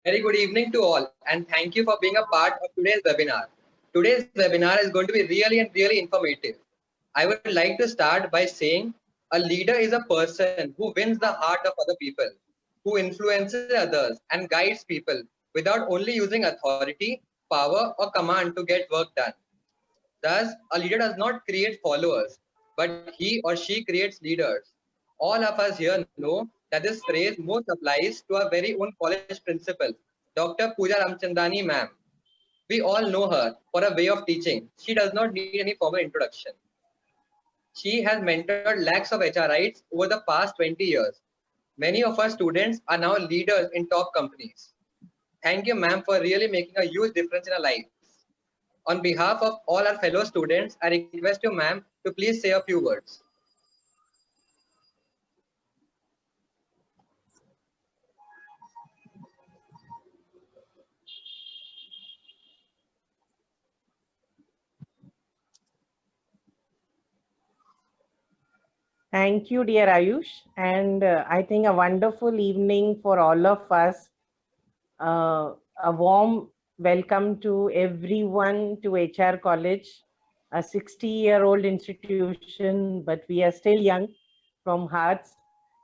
Very good evening to all, and thank you for being a part of today's webinar. Today's webinar is going to be really informative. I would like to start by saying a leader is a person who wins the heart of other people, who influences others and guides people without only using authority, power, or command to get work done. Thus, a leader does not create followers, but he or she creates leaders. All of us here know that this phrase most applies to our very own college principal, Dr. Pooja Ramchandani ma'am. We all know her for a way of teaching. She does not need any formal introduction. She has mentored lakhs of HRites over the past 20 years. Many of her students are now leaders in top companies. Thank you, ma'am, for really making a huge difference in our lives. On behalf of all our fellow students, I request you, ma'am, to please say a few words. Thank you, dear Ayush. And I think a wonderful evening for all of us. A warm welcome to everyone to HR College, a 60-year-old institution, but we are still young from hearts,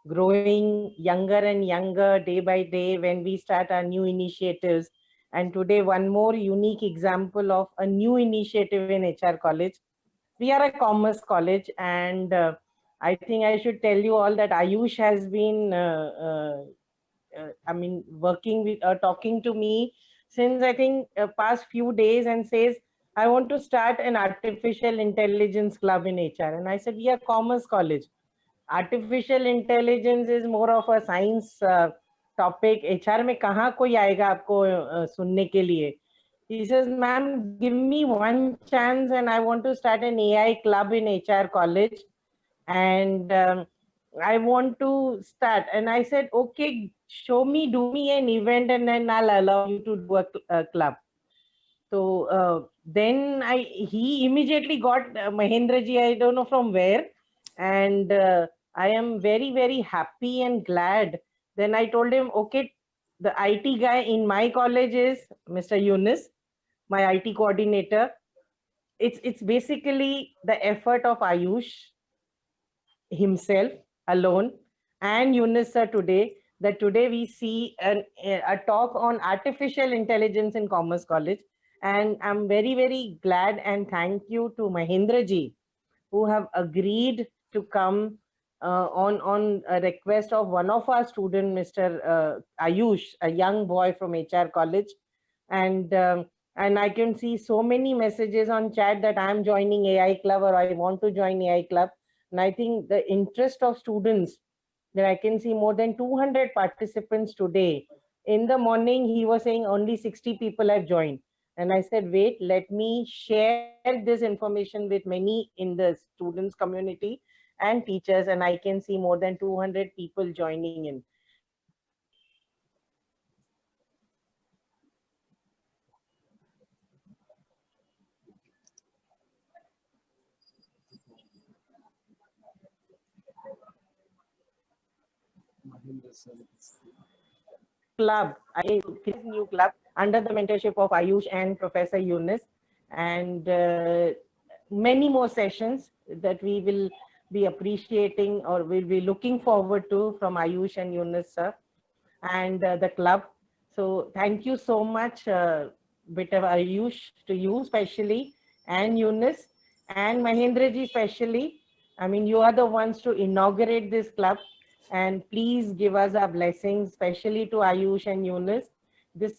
growing younger and younger day by day when we start our new initiatives. And today, one more unique example of a new initiative in HR College. We are a commerce college, and I think I should tell you all that Ayush has been working with talking to me since I think past few days and says, I want to start an artificial intelligence club in HR. And I said, we are commerce college. Artificial intelligence is more of a science topic. HR में कहाँ कोई आएगा आपको सुनने के लिए? He says, ma'am, give me one chance and I want to start an AI club in HR college. And I want to start. And I said, okay, do me an event and then I'll allow you to do a club. So then he immediately got Mahendra ji, I don't know from where. And I am very, very happy and glad. Then I told him, okay, the IT guy in my college is Mr. Yunus, my IT coordinator. It's basically the effort of Ayush himself alone and Yunus sir today, that today we see a talk on artificial intelligence in Commerce College. And I'm very, very glad and thank you to Mahendra ji who have agreed to come on a request of one of our students, Mr. Ayush, a young boy from HR College. And I can see so many messages on chat that I'm joining AI Club or I want to join AI Club. And I think the interest of students, that I can see more than 200 participants today. In the morning, he was saying only 60 people have joined. And I said, wait, let me share this information with many in the students community and teachers. And I can see more than 200 people joining in. Club, I created new club under the mentorship of Ayush and Professor Yunus, and many more sessions that we will be appreciating or will be looking forward to from Ayush and Yunus sir and the club. So thank you so much, bit of Ayush, to you especially, and Yunus and Mahendra ji especially. I mean, you are the ones to inaugurate this club, and please give us our blessings, especially to Ayush and Yunus. This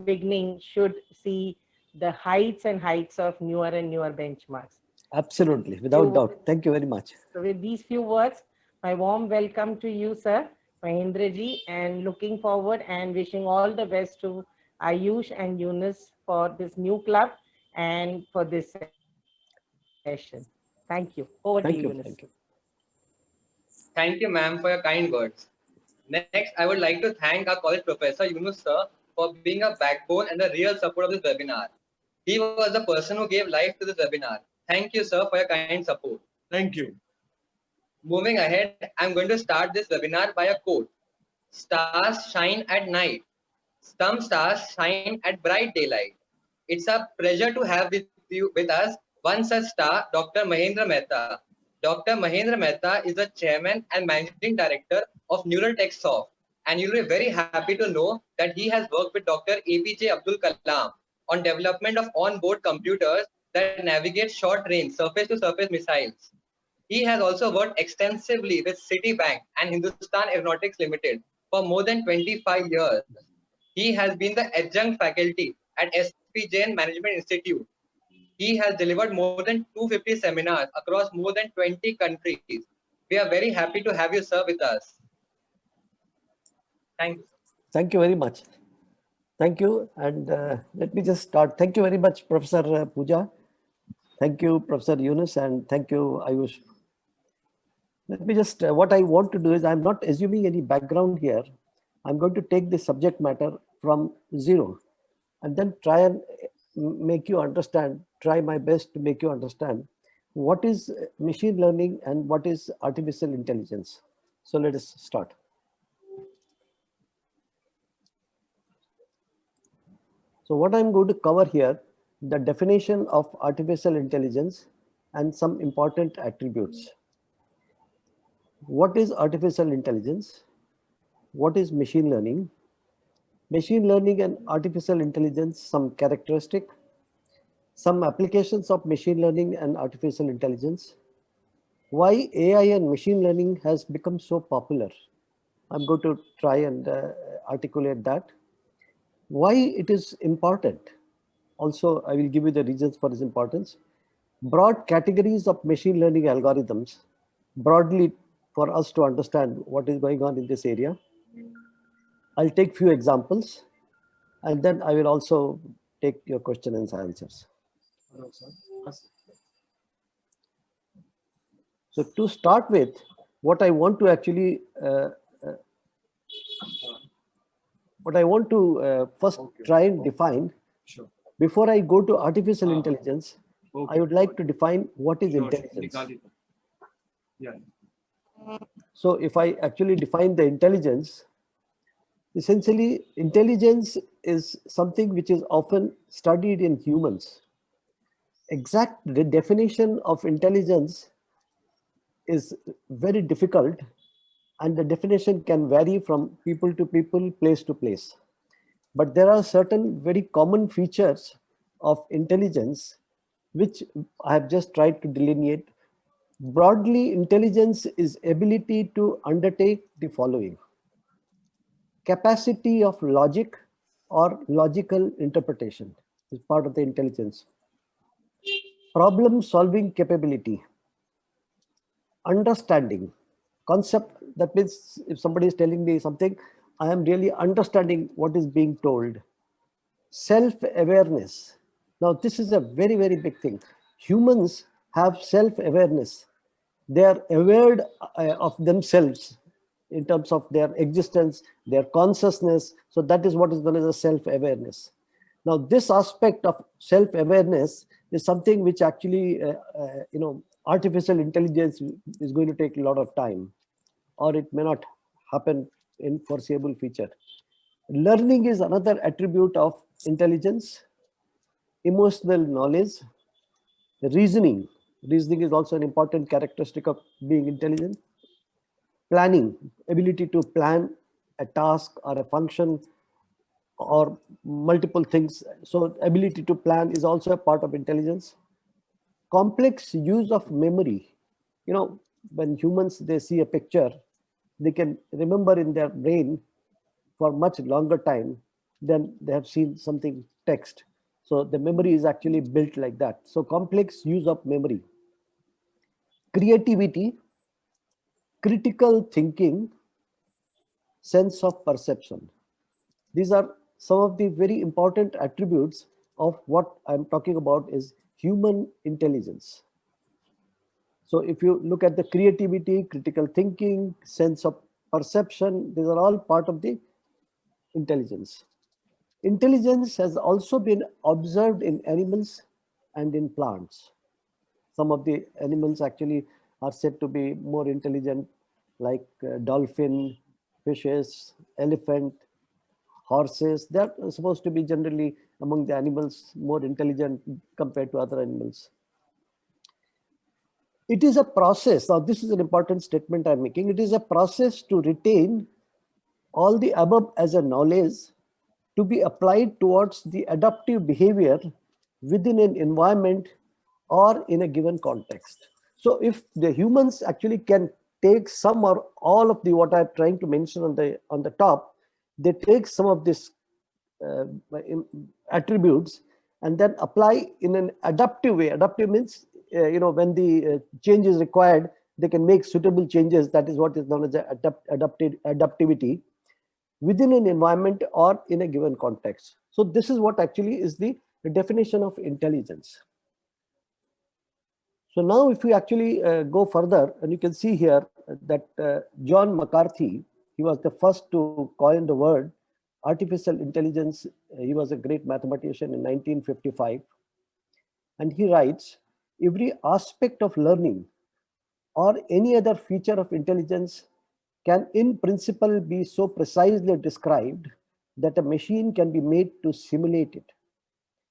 beginning should see the heights and heights of newer and newer benchmarks. Absolutely, without doubt. Thank you very much. So with these few words, my warm welcome to you, sir, Mahendra ji, and looking forward and wishing all the best to Ayush and Yunus for this new club and for this session. Thank you. Over to you, Yunus. Thank you. Thank you, ma'am, for your kind words. Next, I would like to thank our college professor, Yunus sir, for being a backbone and the real support of this webinar. He was the person who gave life to this webinar. Thank you, sir, for your kind support. Thank you. Moving ahead, I'm going to start this webinar by a quote. Stars shine at night. Some stars shine at bright daylight. It's a pleasure to have with us one such star, Dr. Mahendra Mehta. Dr. Mahendra Mehta is the chairman and managing director of Neural Tech Soft, and you'll be very happy to know that he has worked with Dr. APJ Abdul Kalam on development of on-board computers that navigate short-range surface-to-surface missiles. He has also worked extensively with Citibank and Hindustan Aeronautics Limited for more than 25 years. He has been the adjunct faculty at SP Jain Management Institute. He has delivered more than 250 seminars across more than 20 countries. We are very happy to have you, sir, with us. Thank you. Thank you very much. Thank you. And let me just start. Thank you very much, Professor Pooja. Thank you, Professor Yunus, and thank you, Ayush. Let me just, what I want to do is, I'm not assuming any background here. I'm going to take the subject matter from zero and then try and make you understand, try my best to make you understand what is machine learning and what is artificial intelligence. So let us start. So what I'm going to cover here, the definition of artificial intelligence and some important attributes. What is artificial intelligence? What is machine learning? Machine learning and artificial intelligence, some characteristic, some applications of machine learning and artificial intelligence, why AI and machine learning has become so popular. I'm going to try and articulate that. Why it is important. Also, I will give you the reasons for its importance. Broad categories of machine learning algorithms, broadly for us to understand what is going on in this area. I'll take few examples and then I will also take your questions and answers. So to start with, what I want to actually, first try and define, before I go to artificial intelligence, I would like to define what is intelligence. So if I actually define the intelligence, essentially intelligence is something which is often studied in humans. The definition of intelligence is very difficult, and the definition can vary from people to people, place to place. But there are certain very common features of intelligence which I have just tried to delineate. Broadly, intelligence is ability to undertake the following: capacity of logic or logical interpretation is part of the intelligence. Problem solving capability, understanding, concept, that means if somebody is telling me something, I am really understanding what is being told. Self-awareness. Now this is a very, very big thing. Humans have self-awareness. They are aware of themselves in terms of their existence, their consciousness. So that is what is known as a self-awareness. Now this aspect of self-awareness is something which actually, artificial intelligence is going to take a lot of time, or it may not happen in foreseeable future. Learning is another attribute of intelligence. Emotional knowledge, reasoning. Reasoning is also an important characteristic of being intelligent. Planning, ability to plan a task or a function or multiple things. So ability to plan is also a part of intelligence. Complex use of memory. When humans, they see a picture, they can remember in their brain for much longer time than they have seen something text. So the memory is actually built like that. So complex use of memory. Creativity, critical thinking, sense of perception. These are some of the very important attributes of what I'm talking about is human intelligence. So if you look at the creativity, critical thinking, sense of perception, these are all part of the intelligence. Intelligence has also been observed in animals and in plants. Some of the animals actually are said to be more intelligent, like dolphin, fishes, elephant, horses. They're supposed to be generally among the animals more intelligent compared to other animals. It is a process. Now, this is an important statement I'm making. It is a process to retain all the above as a knowledge to be applied towards the adaptive behavior within an environment or in a given context. So if the humans actually can take some or all of the what I'm trying to mention on the top, they take some of these uh, attributes and then apply in an adaptive way. Adaptive means when the change is required, they can make suitable changes. That is what is known as adaptivity within an environment or in a given context. So this is what actually is the definition of intelligence. So now if we actually go further, and you can see here that John McCarthy, he was the first to coin the word artificial intelligence. He was a great mathematician in 1955. And he writes, every aspect of learning or any other feature of intelligence can in principle be so precisely described that a machine can be made to simulate it.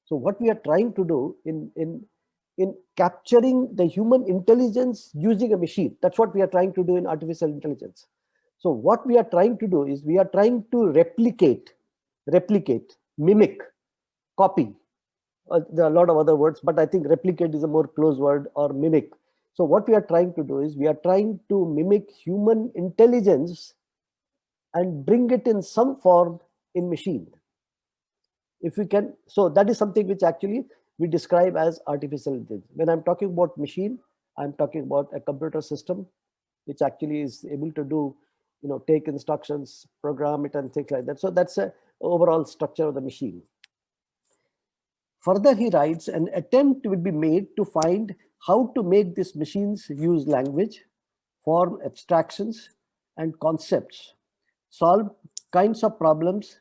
So what we are trying to do in capturing the human intelligence using a machine, that's what we are trying to do in artificial intelligence. So what we are trying to do is we are trying to replicate, mimic, copy. There are a lot of other words, but I think replicate is a more close word, or mimic. So what we are trying to do is we are trying to mimic human intelligence and bring it in some form in machine. If we can, so that is something which actually we describe as artificial intelligence. When I'm talking about machine, I'm talking about a computer system which actually is able to do, take instructions, program it, and things like that. So that's a overall structure of the machine. Further, he writes, an attempt will be made to find how to make these machines use language, form abstractions and concepts, solve kinds of problems,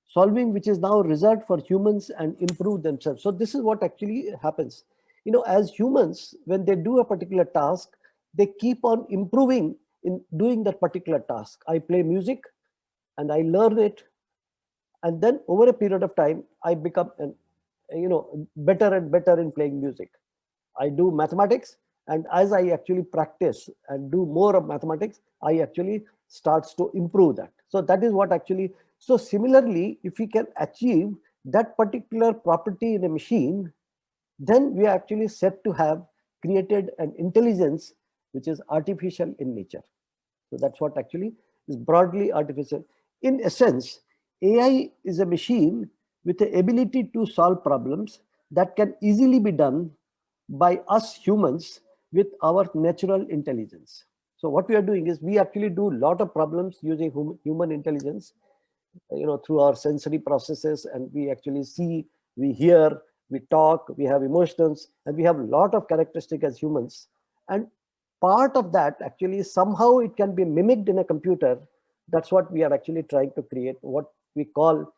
solving which is now reserved for humans, and improve themselves. So this is what actually happens. As humans, when they do a particular task, they keep on improving in doing that particular task. I play music and I learn it. And then over a period of time, I become better and better in playing music. I do mathematics, and as I actually practice and do more of mathematics, I actually starts to improve that. So that is what actually, so similarly, if we can achieve that particular property in a machine, then we are actually said to have created an intelligence which is artificial in nature. So that's what actually is broadly artificial. In essence, AI is a machine with the ability to solve problems that can easily be done by us humans with our natural intelligence. So what we are doing is we actually do a lot of problems using human intelligence, through our sensory processes, and we actually see, we hear, we talk, we have emotions, and we have a lot of characteristics as humans. And part of that actually somehow it can be mimicked in a computer. That's what we are actually trying to create, what we call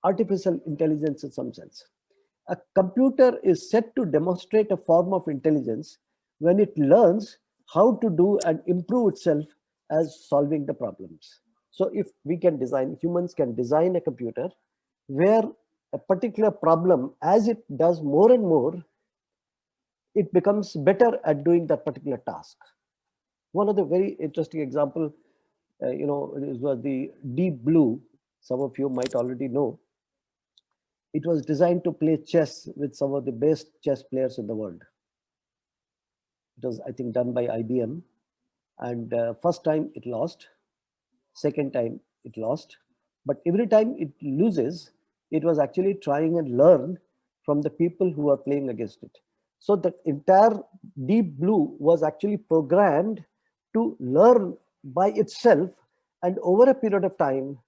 artificial intelligence in some sense. A computer is set to demonstrate a form of intelligence when it learns how to do and improve itself as solving the problems. So if we can design, humans can design a computer where a particular problem, as it does more and more, it becomes better at doing that particular task. One of the very interesting example, was the Deep Blue. Some of you might already know. It was designed to play chess with some of the best chess players in the world. It was, I think, done by IBM. And first time it lost, second time it lost. But every time it loses, it was actually trying and learn from the people who are playing against it. So the entire Deep Blue was actually programmed to learn by itself. And over a period of time,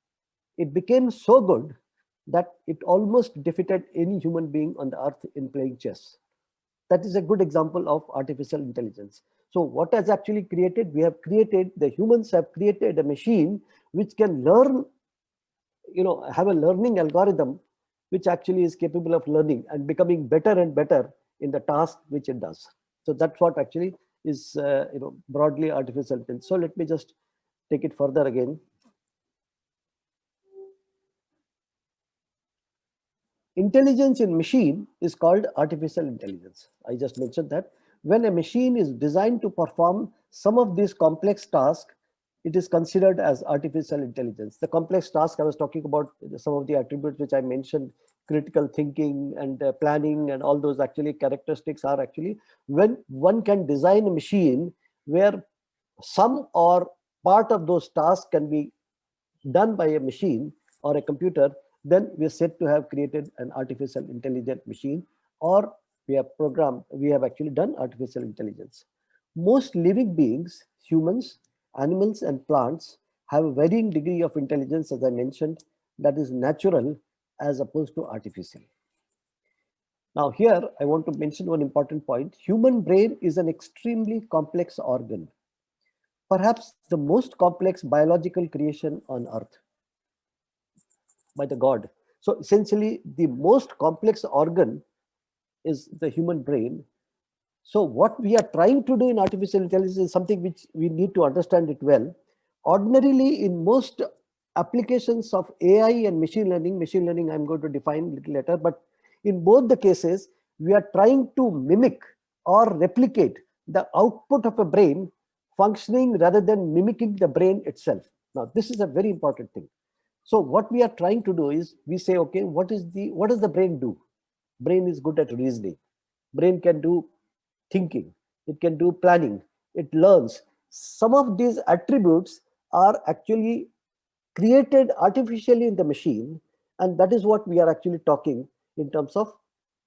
it became so good that it almost defeated any human being on the earth in playing chess. That is a good example of artificial intelligence. So what has actually created, the humans have created a machine which can learn, have a learning algorithm which actually is capable of learning and becoming better and better in the task which it does. So that's what actually is, broadly artificial intelligence. So let me just take it further again. Intelligence in machine is called artificial intelligence. I just mentioned that when a machine is designed to perform some of these complex tasks, it is considered as artificial intelligence. The complex task I was talking about, some of the attributes which I mentioned, critical thinking and planning and all those actually characteristics are actually when one can design a machine where some or part of those tasks can be done by a machine or a computer, then we are said to have created an artificial intelligent machine, or we have actually done artificial intelligence. Most living beings, humans, animals, and plants have a varying degree of intelligence, as I mentioned, that is natural as opposed to artificial. Now, here I want to mention one important point. Human brain is an extremely complex organ, perhaps the most complex biological creation on earth by the God. So essentially, the most complex organ is the human brain. So what we are trying to do in artificial intelligence is something which we need to understand it well. Ordinarily, in most applications of AI and machine learning I'm going to define a little later, but in both the cases, we are trying to mimic or replicate the output of a brain functioning rather than mimicking the brain itself. Now, this is a very important thing. So what we are trying to do is we say, okay, what does the brain do? Brain is good at reasoning. Brain can do thinking. It can do planning. It learns. Some of these attributes are actually created artificially in the machine, and that is what we are actually talking in terms of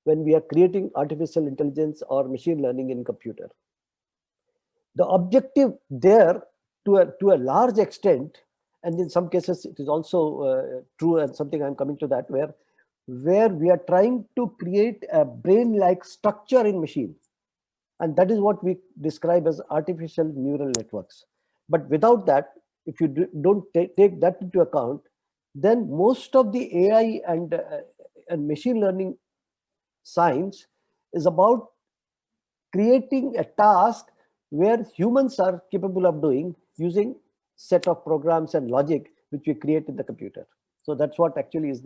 when we are creating artificial intelligence or machine learning in computer. The objective there, to a large extent, and in some cases it is also true, and something I'm coming to that, where we are trying to create a brain-like structure in machine, and that is what we describe as artificial neural networks. But without that, if you don't take that into account, then most of the AI and machine learning science is about creating a task where humans are capable of doing using set of programs and logic which we create in the computer. So that's what actually is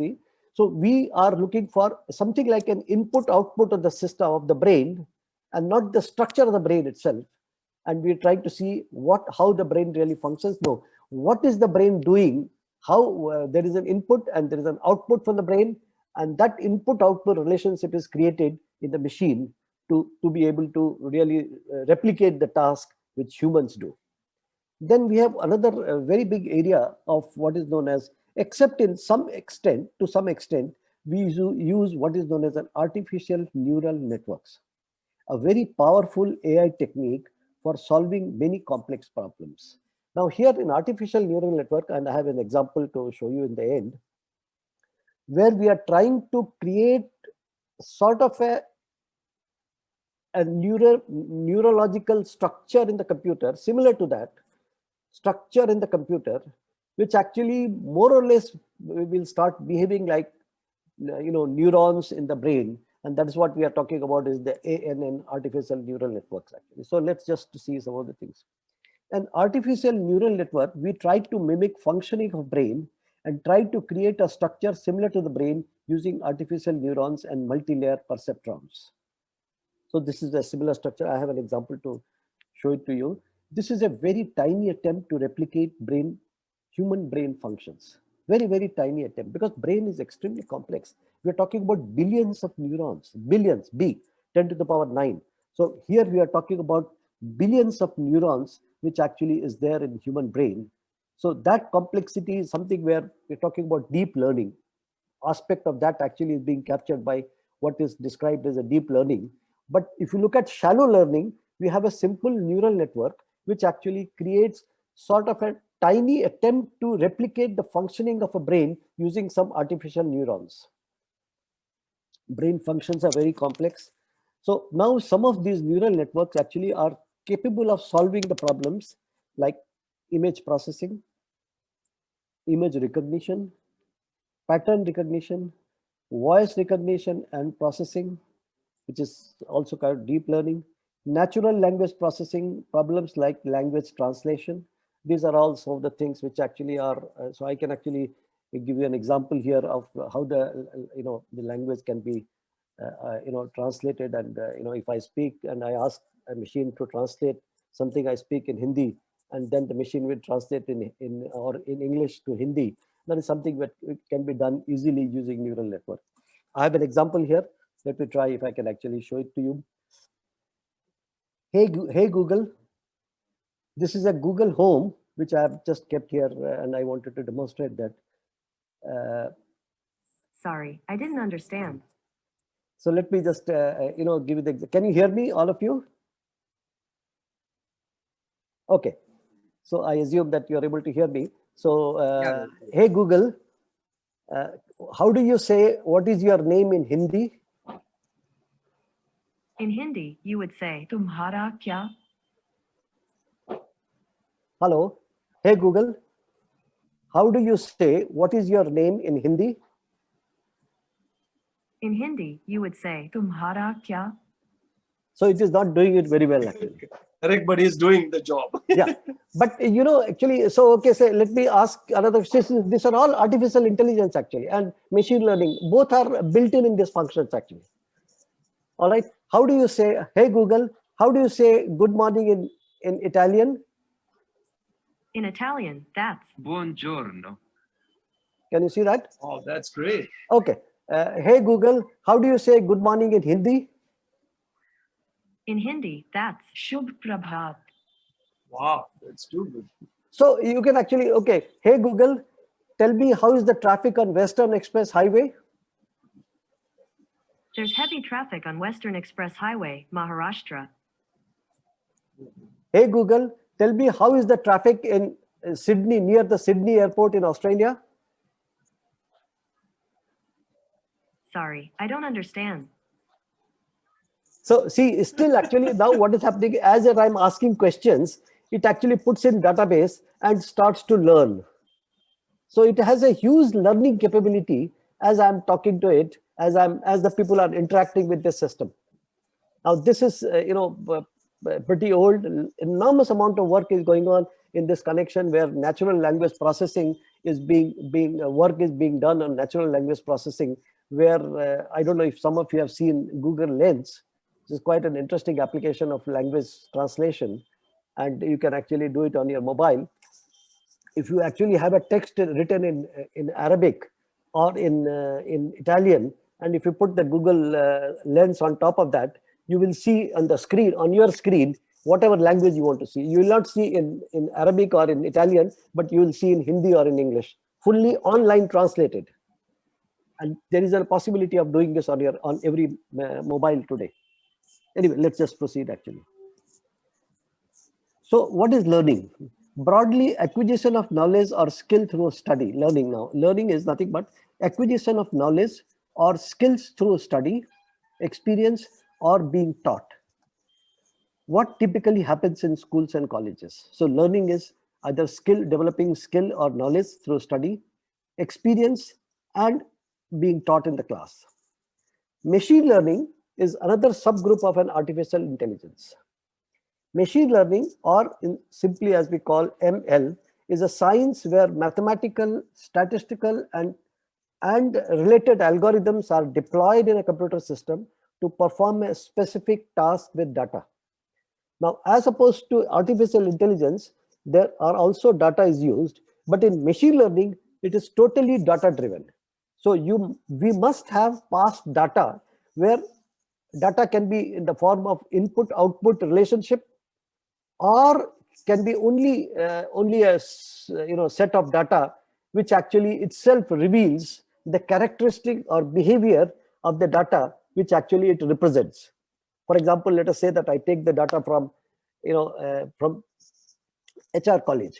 so we are looking for something like an input output of the system of the brain and not the structure of the brain itself. And we're trying to see how the brain really functions. No, what is the brain doing? How there is an input and there is an output from the brain, and that input output relationship is created in the machine to be able to really replicate the task which humans do. Then we have another very big area of what is known as, except in some extent, to some extent, we use what is known as an artificial neural networks, a very powerful AI technique for solving many complex problems. Now here in artificial neural network, and I have an example to show you in the end, where we are trying to create sort of a neurological structure in the computer, similar to that structure in the computer, which actually more or less will start behaving like neurons in the brain. And that is what we are talking about, is the ANN, artificial neural networks actually. So let's just see some of the things. An artificial neural network, we try to mimic functioning of brain and try to create a structure similar to the brain using artificial neurons and multi-layer perceptrons. So this is a similar structure. I have an example to show it to you. This is a very tiny attempt to replicate human brain functions. Very, very tiny attempt, because brain is extremely complex. We're talking about billions of neurons, billions, 10 to the power 9. So here we are talking about billions of neurons, which actually is there in the human brain. So that complexity is something where we're talking about deep learning. Aspect of that actually is being captured by what is described as a deep learning. But if you look at shallow learning, we have a simple neural network which actually creates sort of a tiny attempt to replicate the functioning of a brain using some artificial neurons. Brain functions are very complex. So now some of these neural networks actually are capable of solving the problems like image processing, image recognition, pattern recognition, voice recognition and processing, which is also called deep learning, natural language processing problems like language translation. These are all some of the things which actually are, so I can actually give you an example here of how the the language can be translated. And if I speak and I ask a machine to translate something I speak in Hindi, and then the machine will translate in English to Hindi, that is something that it can be done easily using neural network. I have an example here. Let me try if I can actually show it to you. Hey Google, this is a Google Home which I have just kept here, and I wanted to demonstrate that. Sorry, I didn't understand. So let me just give you the. Can you hear me, all of you? Okay, so I assume that you are able to hear me. So hey Google, how do you say what is your name in Hindi? In Hindi, you would say, Tumhara kya? Hello, hey Google, how do you say what is your name in Hindi? In Hindi, you would say, Tumhara kya? So it is not doing it very well, actually. Everybody is doing the job. Yeah, but actually, so okay, so let me ask another question. These are all artificial intelligence actually, and machine learning. Both are built in these functions actually. All right. How do you say, hey Google, how do you say good morning in Italian? In Italian, that's Buongiorno. Can you see that? Oh, that's great. Okay. Hey Google, how do you say good morning in Hindi? in Hindi, that's Shubh Prabhat. Wow, that's too good. So you can actually, okay, hey Google, tell me how is the traffic on Western Express Highway? There's heavy traffic on Western Express Highway, Maharashtra. Hey Google, tell me how is the traffic in Sydney, near the Sydney airport in Australia? Sorry, I don't understand. So see, still actually now what is happening, as I'm asking questions, it actually puts in database and starts to learn. So it has a huge learning capability as I'm talking to it, as the people are interacting with this system. Now this is pretty old. Enormous amount of work is going on in this connection, where natural language processing is work is being done on natural language processing, where I don't know if some of you have seen Google Lens. This is quite an interesting application of language translation, and you can actually do it on your mobile. If you actually have a text written in Arabic or in Italian, and if you put the Google Lens on top of that, you will see on the screen, on your screen, whatever language you want to see. You will not see in Arabic or in Italian, but you will see in Hindi or in English, fully online translated. And there is a possibility of doing this on every mobile today. Anyway, let's just proceed actually. So what is learning? Broadly, acquisition of knowledge or skill through study. Learning now. Learning is nothing but acquisition of knowledge or skills through study, experience, or being taught. What typically happens in schools and colleges? So learning is either developing skill or knowledge through study, experience, and being taught in the class. Machine learning is another subgroup of an artificial intelligence. Machine learning, or simply as we call ML, is a science where mathematical, statistical, and related algorithms are deployed in a computer system to perform a specific task with data. Now, as opposed to artificial intelligence, there are also data is used, but in machine learning, it is totally data driven. So we must have past data, where data can be in the form of input-output relationship, or can be only a set of data which actually itself reveals the characteristic or behavior of the data which actually it represents. For example, let us say that I take the data from from HR college,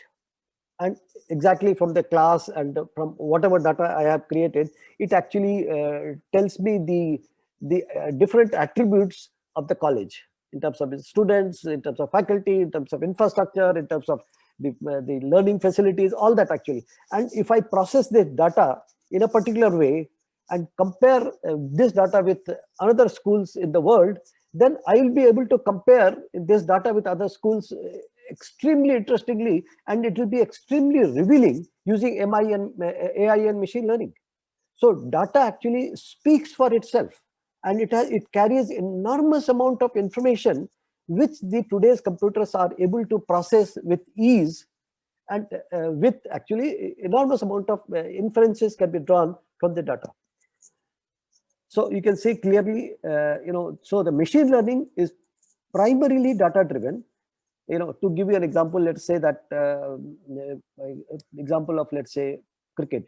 and exactly from the class and from whatever data I have created, it actually tells me the different attributes of the college in terms of its students, in terms of faculty, in terms of infrastructure, in terms of the learning facilities, all that actually. And if I process this data in a particular way and compare this data with other schools in the world, then I will be able to compare this data with other schools extremely interestingly, and it will be extremely revealing using AI and machine learning. So data actually speaks for itself, and it carries enormous amount of information which the today's computers are able to process with ease, and with actually enormous amount of inferences can be drawn from the data. So you can see clearly, so the machine learning is primarily data driven. To give you an example, let's say that example of, let's say, cricket.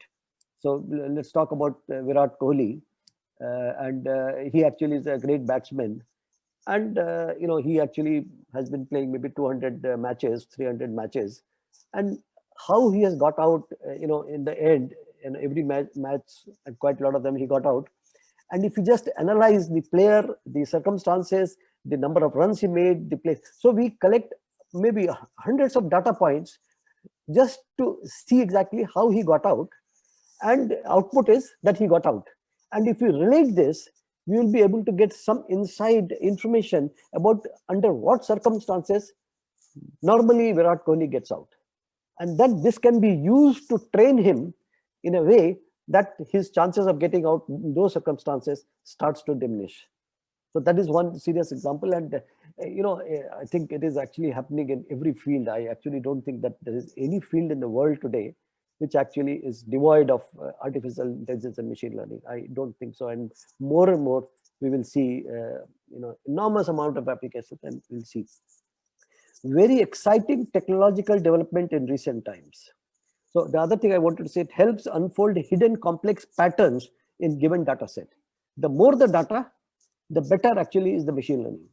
So let's talk about Virat Kohli, and he actually is a great batsman, and he actually has been playing maybe 200 matches, 300 matches, and how he has got out, in the end, in every match, and quite a lot of them he got out. And if you just analyze the player, the circumstances, the number of runs he made, the play, so we collect maybe hundreds of data points just to see exactly how he got out, and output is that he got out. And if you relate this, we will be able to get some inside information about under what circumstances normally Virat Kohli gets out. And then this can be used to train him in a way that his chances of getting out in those circumstances starts to diminish. So that is one serious example. And, I think it is actually happening in every field. I actually don't think that there is any field in the world today which actually is devoid of artificial intelligence and machine learning. I don't think so. And more we will see, enormous amount of applications, and we'll see very exciting technological development in recent times. So the other thing I wanted to say, it helps unfold hidden complex patterns in given data set. The more the data, the better actually is the machine learning.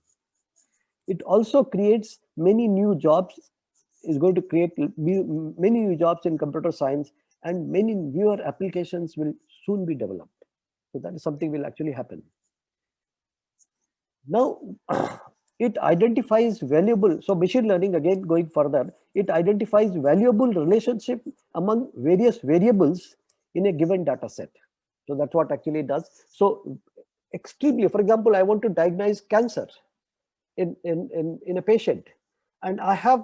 It also creates many new jobs, is going to create many new jobs in computer science, and many newer applications will soon be developed. So that is something will actually happen. Now, it identifies valuable, so machine learning, again going further, it identifies valuable relationship among various variables in a given data set. So that's what actually it does. So extremely, for example, I want to diagnose cancer in a patient, and I have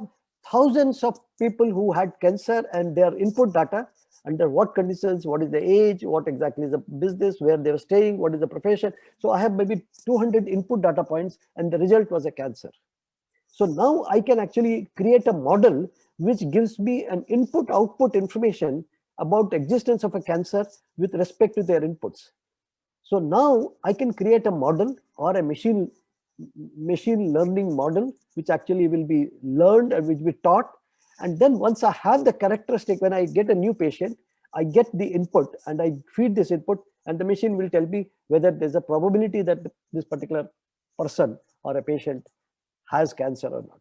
thousands of people who had cancer and their input data, under what conditions, what is the age, what exactly is the business, where they were staying, what is the profession. So I have maybe 200 input data points, and the result was a cancer. So now I can actually create a model which gives me an input output information about the existence of a cancer with respect to their inputs. So now I can create a model or a machine learning model which actually will be learned and which will be taught. And then once I have the characteristic, when I get a new patient, I get the input and I feed this input, and the machine will tell me whether there's a probability that this particular person or a patient has cancer or not.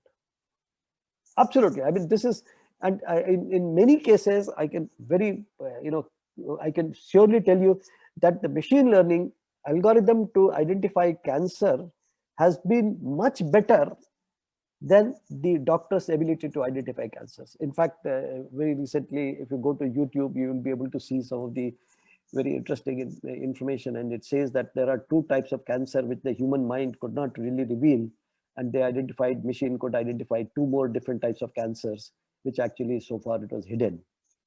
Absolutely. I mean, this is, and in many cases, I can I can surely tell you that the machine learning algorithm to identify cancer has been much better than the doctor's ability to identify cancers. In fact, very recently, if you go to YouTube, you will be able to see some of the very interesting information. And it says that there are two types of cancer which the human mind could not really reveal. And they identified, machine could identify two more different types of cancers, which actually so far it was hidden.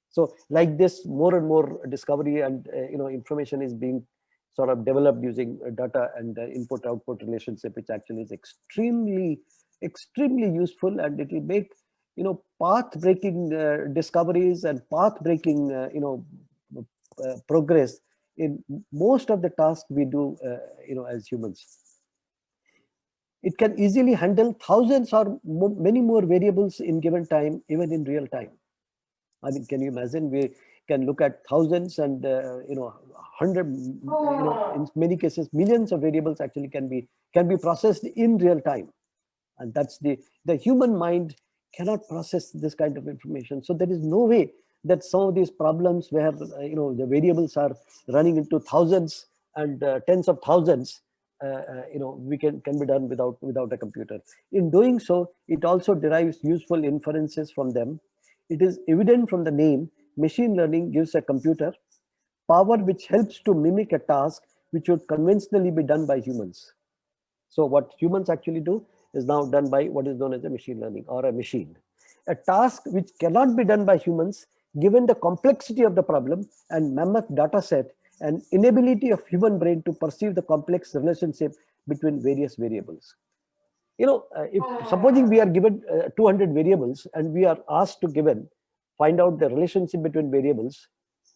So like this, more and more discovery and information is being sort of developed using data and input-output relationship, which actually is extremely useful, and it will make path-breaking discoveries and path-breaking progress in most of the tasks we do as humans. It can easily handle thousands or many more variables in given time, even in real time. I mean, can you imagine? We can look at thousands and hundred, in many cases, millions of variables actually can be processed in real time, and that's the human mind cannot process this kind of information. So there is no way that some of these problems where the variables are running into thousands and tens of thousands, we can be done without a computer. In doing so, it also derives useful inferences from them. It is evident from the name, machine learning gives a computer power which helps to mimic a task which would conventionally be done by humans. So what humans actually do is now done by what is known as a machine learning or a machine. a task which cannot be done by humans given the complexity of the problem and mammoth data set and inability of human brain to perceive the complex relationship between various variables. If supposing we are given 200 variables and we are asked to find out the relationship between variables,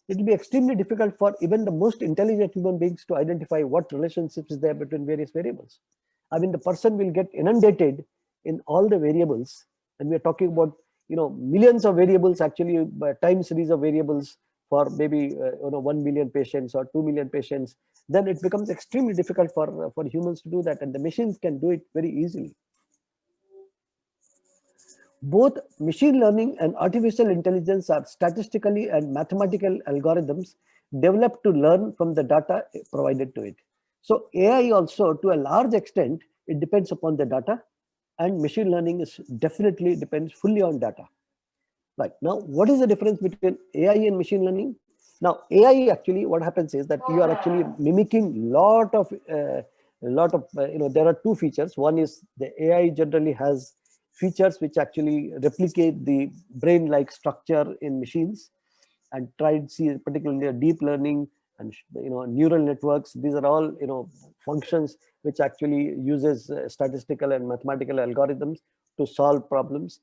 it will be extremely difficult for even the most intelligent human beings to identify what relationships is there between various variables. I mean, the person will get inundated in all the variables, and we are talking about millions of variables, actually time series of variables for maybe 1 million patients or 2 million patients. Then it becomes extremely difficult for humans to do that, and the machines can do it very easily. Both machine learning and artificial intelligence are statistically and mathematical algorithms developed to learn from the data provided to it. So AI also, to a large extent, it depends upon the data, and machine learning is definitely depends fully on data. Right. Now, what is the difference between AI and machine learning? Now, AI actually, what happens is that you are actually mimicking lot of there are two features. One is the AI generally has features which actually replicate the brain-like structure in machines, and try to see particularly deep learning and neural networks. These are all functions which actually uses statistical and mathematical algorithms to solve problems.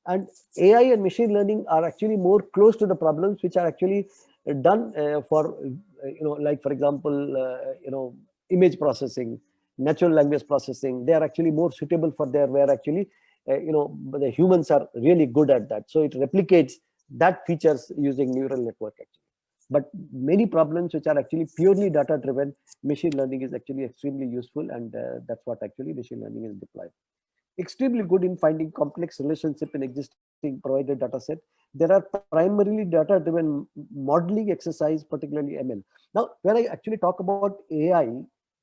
And AI and machine learning are actually more close to the problems which are actually done for like for example image processing, natural language processing. They are actually more suitable for there, where actually the humans are really good at that. So it replicates that features using neural network actually. But many problems which are actually purely data driven, machine learning is actually extremely useful, and that's what actually machine learning is deployed. Extremely good in finding complex relationship in existing provided data set. There are primarily data driven modeling exercise, particularly ML. Now, when I actually talk about AI,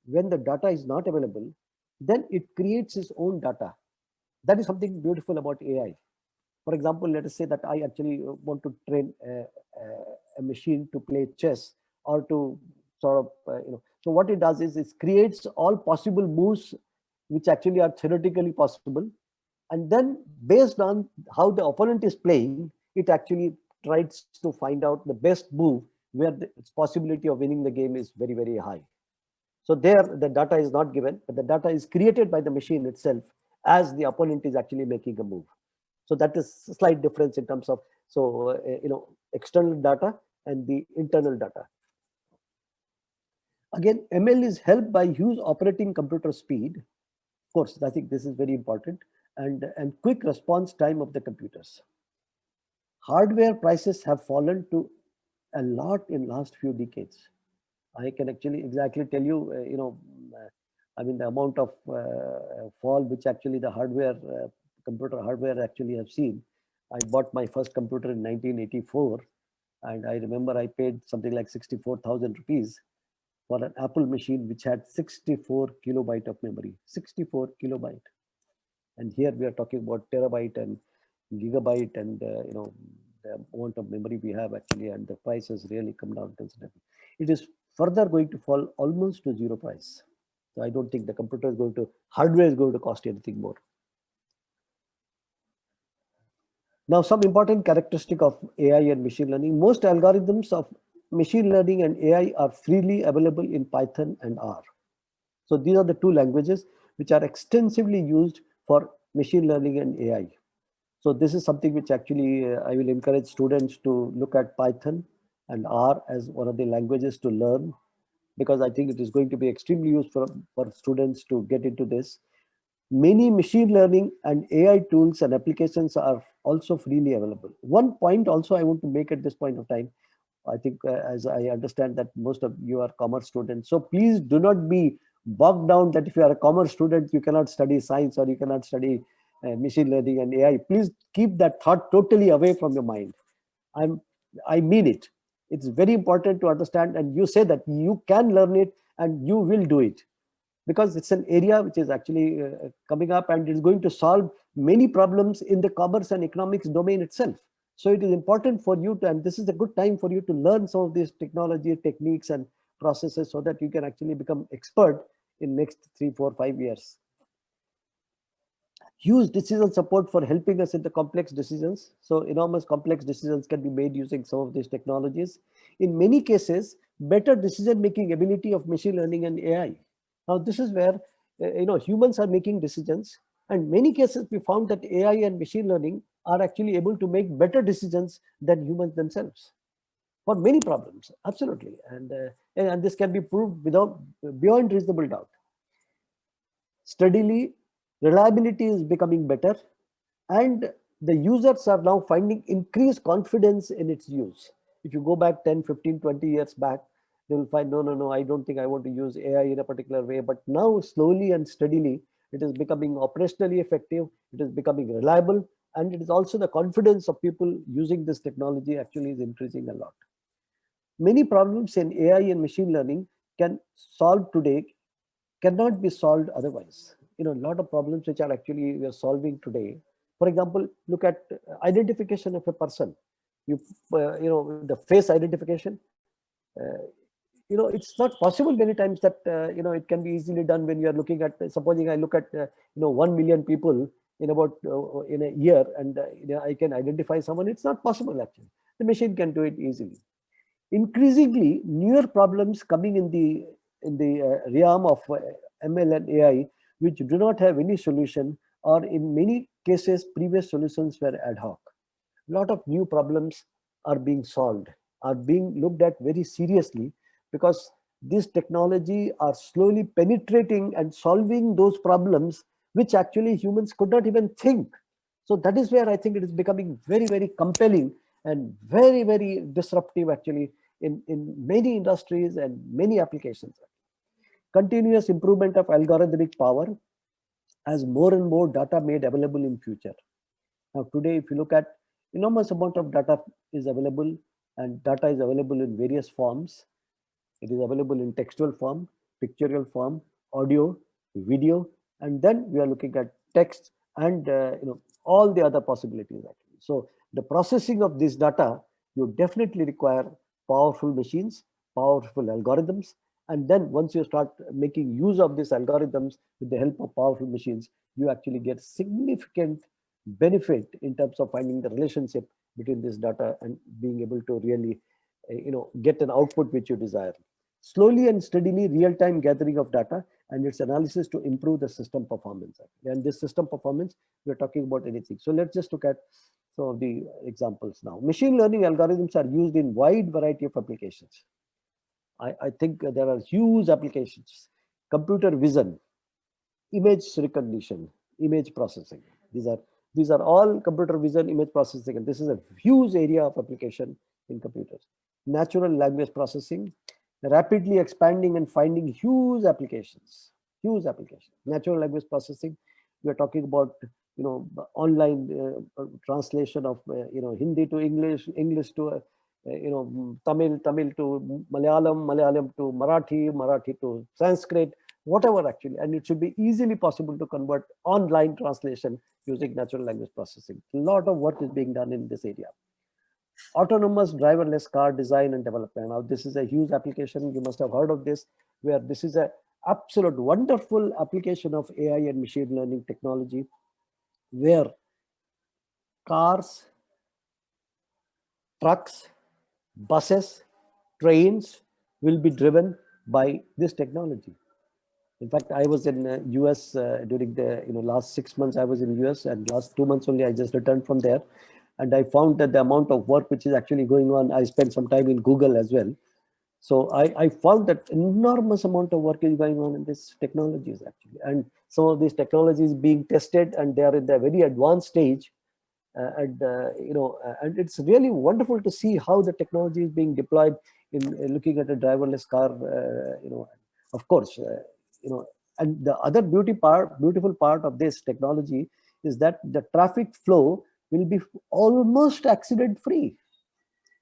when the data is not available, then it creates its own data. That is something beautiful about AI. For example, let us say that I actually want to train a machine to play chess, or to sort of, so what it does is it creates all possible moves which actually are theoretically possible. And then based on how the opponent is playing, it actually tries to find out the best move where the possibility of winning the game is very, very high. So there, the data is not given, but the data is created by the machine itself as the opponent is actually making a move. So that is a slight difference in terms of, external data and the internal data. Again, ML is helped by huge operating computer speed. Of course, I think this is very important, and quick response time of the computers. Hardware prices have fallen to a lot in last few decades. I can actually exactly tell you, I mean, the amount of fall which actually the hardware, computer hardware actually have seen. I bought my first computer in 1984, and I remember I paid something like 64,000 rupees for an Apple machine which had 64 kilobyte of memory, 64 kilobyte. And here we are talking about terabyte and gigabyte, and the amount of memory we have actually, and the price has really come down considerably. It is further going to fall almost to zero price. So I don't think the computer is going to, hardware is going to cost anything more. Now, some important characteristic of AI and machine learning. Most algorithms of machine learning and AI are freely available in Python and R. So these are the two languages which are extensively used for machine learning and AI. So this is something which actually I will encourage students to look at Python and R as one of the languages to learn, because I think it is going to be extremely useful for students to get into this. Many machine learning and AI tools and applications are also freely available. One point also I want to make at this point of time, I think as I understand that most of you are commerce students. So please do not be bogged down that if you are a commerce student, you cannot study science or you cannot study machine learning and AI. Please keep that thought totally away from your mind. I mean it. It's very important to understand, and you say that you can learn it and you will do it, because it's an area which is actually coming up, and it's going to solve many problems in the commerce and economics domain itself. So it is important for you to, and this is a good time for you to learn some of these technology techniques and processes, so that you can actually become expert in next 3, 4, 5 years. Huge decision support for helping us in the complex decisions. So enormous complex decisions can be made using some of these technologies. In many cases, better decision-making ability of machine learning and AI. Now, this is where humans are making decisions, and many cases we found that AI and machine learning are actually able to make better decisions than humans themselves for many problems. Absolutely, and this can be proved without beyond reasonable doubt. Steadily, reliability is becoming better, and the users are now finding increased confidence in its use. If you go back 10, 15, 20 years back, they will find, no, no, no, I don't think I want to use AI in a particular way. But now, slowly and steadily, it is becoming operationally effective, it is becoming reliable, and it is also the confidence of people using this technology actually is increasing a lot. Many problems in AI and machine learning can solve today cannot be solved otherwise. A lot of problems which are actually we are solving today. For example, look at identification of a person. The face identification. Uh, it's not possible many times that it can be easily done when you are looking at. Supposing I look at 1 million people in about in a year, and I can identify someone. It's not possible actually. The machine can do it easily. Increasingly, newer problems coming in the realm of ML and AI, which do not have any solution, or in many cases, previous solutions were ad hoc. A lot of new problems are being solved, are being looked at very seriously, because this technology are slowly penetrating and solving those problems which actually humans could not even think. So that is where I think it is becoming very, very compelling and very, very disruptive actually in many industries and many applications. Continuous improvement of algorithmic power as more and more data made available in future. Now today, if you look at enormous amount of data is available, and data is available in various forms. It is available in textual form, pictorial form, audio, video, and then we are looking at text and all the other possibilities actually. So the processing of this data, you definitely require powerful machines, powerful algorithms, and then once you start making use of these algorithms with the help of powerful machines, you actually get significant benefit in terms of finding the relationship between this data and being able to really get an output which you desire. Slowly and steadily, real-time gathering of data and its analysis to improve the system performance. And this system performance, we're talking about anything. So let's just look at some of the examples now. Machine learning algorithms are used in wide variety of applications. I think there are huge applications. Computer vision, image recognition, image processing. These are all computer vision, image processing, and this is a huge area of application in computers. Natural language processing, rapidly expanding and finding huge applications. Huge applications. Natural language processing, we are talking about online translation of Hindi to English, English to Tamil, Tamil to Malayalam, Malayalam to Marathi, Marathi to Sanskrit, whatever actually, and it should be easily possible to convert online translation using natural language processing. A lot of work is being done in this area. Autonomous driverless car design and development. Now, this is a huge application. You must have heard of this, where this is a absolute wonderful application of AI and machine learning technology, where cars, trucks, buses, trains will be driven by this technology. In fact, I was in US during the last 6 months. I was in US, and last 2 months only I just returned from there, and I found that the amount of work which is actually going on. I spent some time in Google as well, so I found that enormous amount of work is going on in this technologies actually, and some of these technologies being tested, and they are in the very advanced stage. And it's really wonderful to see how the technology is being deployed in looking at a driverless car. Of course, and the other beautiful part of this technology is that the traffic flow will be almost accident free.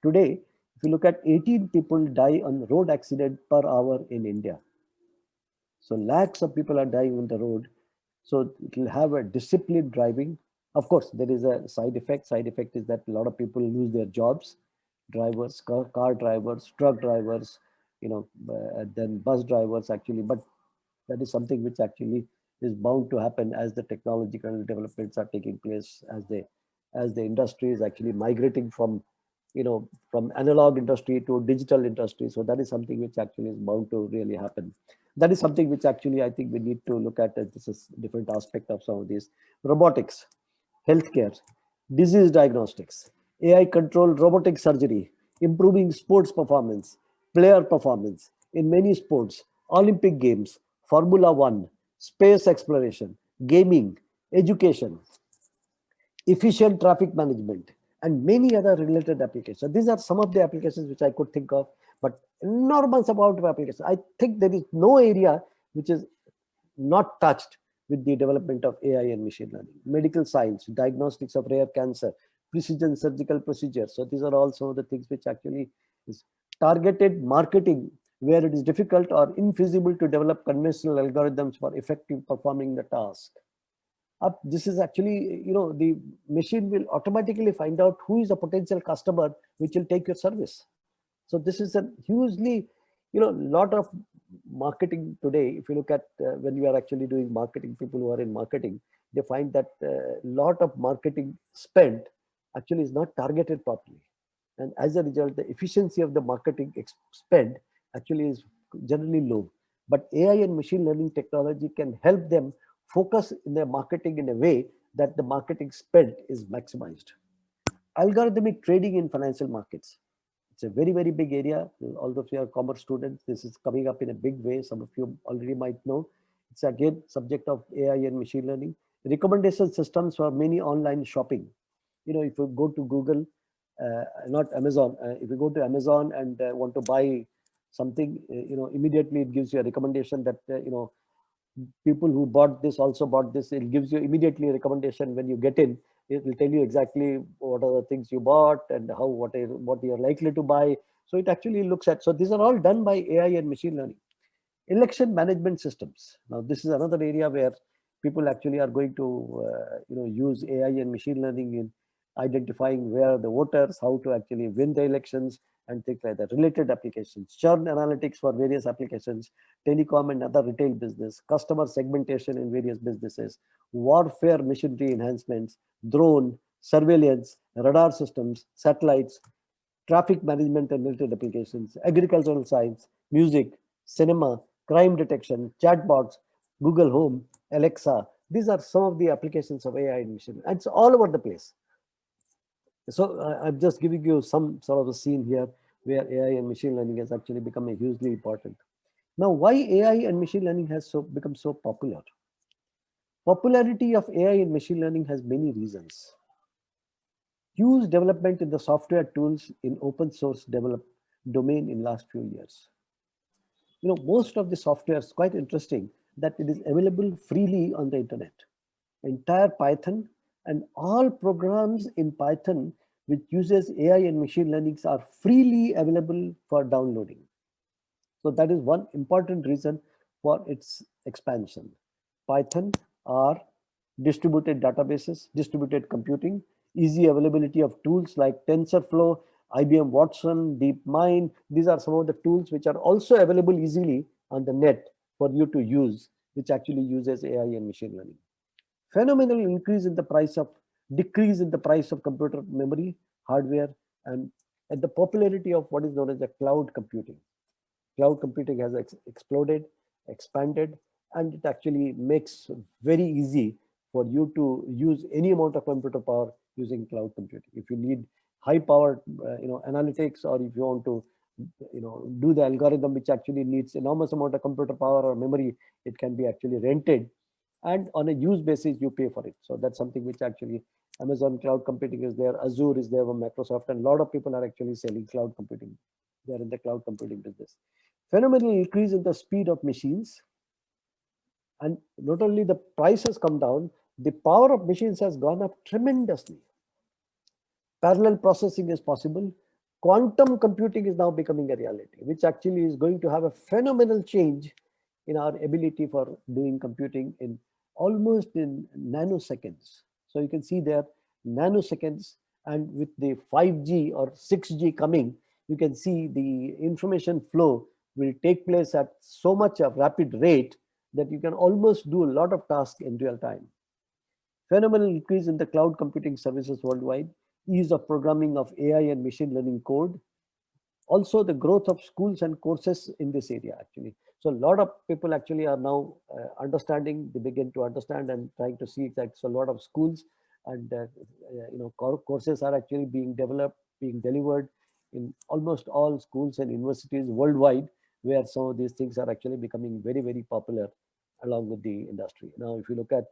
Today, if you look at 18 people die on road accident per hour in India. So lakhs of people are dying on the road. So it will have a disciplined driving. Of course, there is a side effect. Side effect is that a lot of people lose their jobs. Drivers, car drivers, truck drivers, then bus drivers actually. But that is something which actually is bound to happen as the technological developments are taking place, as the industry is actually migrating from, from analog industry to digital industry. So that is something which actually is bound to really happen. That is something which actually I think we need to look at, as this is a different aspect of some of these. Robotics, healthcare, disease diagnostics, AI controlled robotic surgery, improving sports performance, player performance in many sports, Olympic Games, Formula One, space exploration, gaming, education, efficient traffic management, and many other related applications. These are some of the applications which I could think of, but enormous amount of applications. I think there is no area which is not touched with the development of AI and machine learning. Medical science, diagnostics of rare cancer, precision surgical procedures. So these are all some of the things which actually is targeted marketing, where it is difficult or infeasible to develop conventional algorithms for effective performing the task. This is actually, the machine will automatically find out who is a potential customer which will take your service. So this is a hugely, lot of marketing today. If you look at when you are actually doing marketing, people who are in marketing, they find that a lot of marketing spend actually is not targeted properly. And as a result, the efficiency of the marketing spend actually is generally low. But AI and machine learning technology can help them focus in their marketing in a way that the marketing spend is maximized. Algorithmic trading in financial markets. It's a very, very big area. Although we are commerce students, this is coming up in a big way. Some of you already might know. It's again subject of AI and machine learning. Recommendation systems for many online shopping. If you go to Google, not Amazon, if you go to Amazon and want to buy something, immediately it gives you a recommendation that, people who bought this also bought this. It gives you immediately a recommendation when you get in. It will tell you exactly what are the things you bought and what you're likely to buy. So it actually looks at, so these are all done by AI and machine learning. Election management systems. Now this is another area where people actually are going to use AI and machine learning in identifying where the voters, how to actually win the elections and things like that. Related applications, churn analytics for various applications, telecom and other retail business, customer segmentation in various businesses, warfare machinery enhancements, drone, surveillance, radar systems, satellites, traffic management and related applications, agricultural science, music, cinema, crime detection, chatbots, Google Home, Alexa. These are some of the applications of AI and machine. It's all over the place. So I'm just giving you some sort of a scene here where AI and machine learning has actually become a hugely important. Now, why AI and machine learning has become so popular? Popularity of AI and machine learning has many reasons. Huge development in the software tools in open source domain in last few years. Most of the software is quite interesting that it is available freely on the internet. Entire Python and all programs in Python which uses AI and machine learning are freely available for downloading. So that is one important reason for its expansion. Python are distributed databases, distributed computing, easy availability of tools like TensorFlow, IBM Watson, DeepMind. These are some of the tools which are also available easily on the net for you to use, which actually uses AI and machine learning. Phenomenal decrease in the price of computer memory, hardware, and the popularity of what is known as the cloud computing. Cloud computing has exploded, expanded, and it actually makes very easy for you to use any amount of computer power using cloud computing. If you need high powered analytics, or if you want to do the algorithm which actually needs enormous amount of computer power or memory, it can be actually rented, and on a use basis you pay for it. So that's something which actually Amazon cloud computing is there, Azure is there from Microsoft, and a lot of people are actually selling cloud computing. They're in the cloud computing business. Phenomenal increase in the speed of machines, and not only the price has come down, the power of machines has gone up tremendously. Parallel processing is possible. Quantum computing is now becoming a reality, which actually is going to have a phenomenal change in our ability for doing computing in almost in nanoseconds. So you can see there nanoseconds, and with the 5G or 6G coming, you can see the information flow will take place at so much of rapid rate that you can almost do a lot of tasks in real time. Phenomenal increase in the cloud computing services worldwide, ease of programming of AI and machine learning code, also the growth of schools and courses in this area actually. So a lot of people actually are now understanding, they begin to understand and trying to see that. So a lot of schools and courses are actually being developed, being delivered in almost all schools and universities worldwide, where some of these things are actually becoming very, very popular along with the industry. Now, if you look at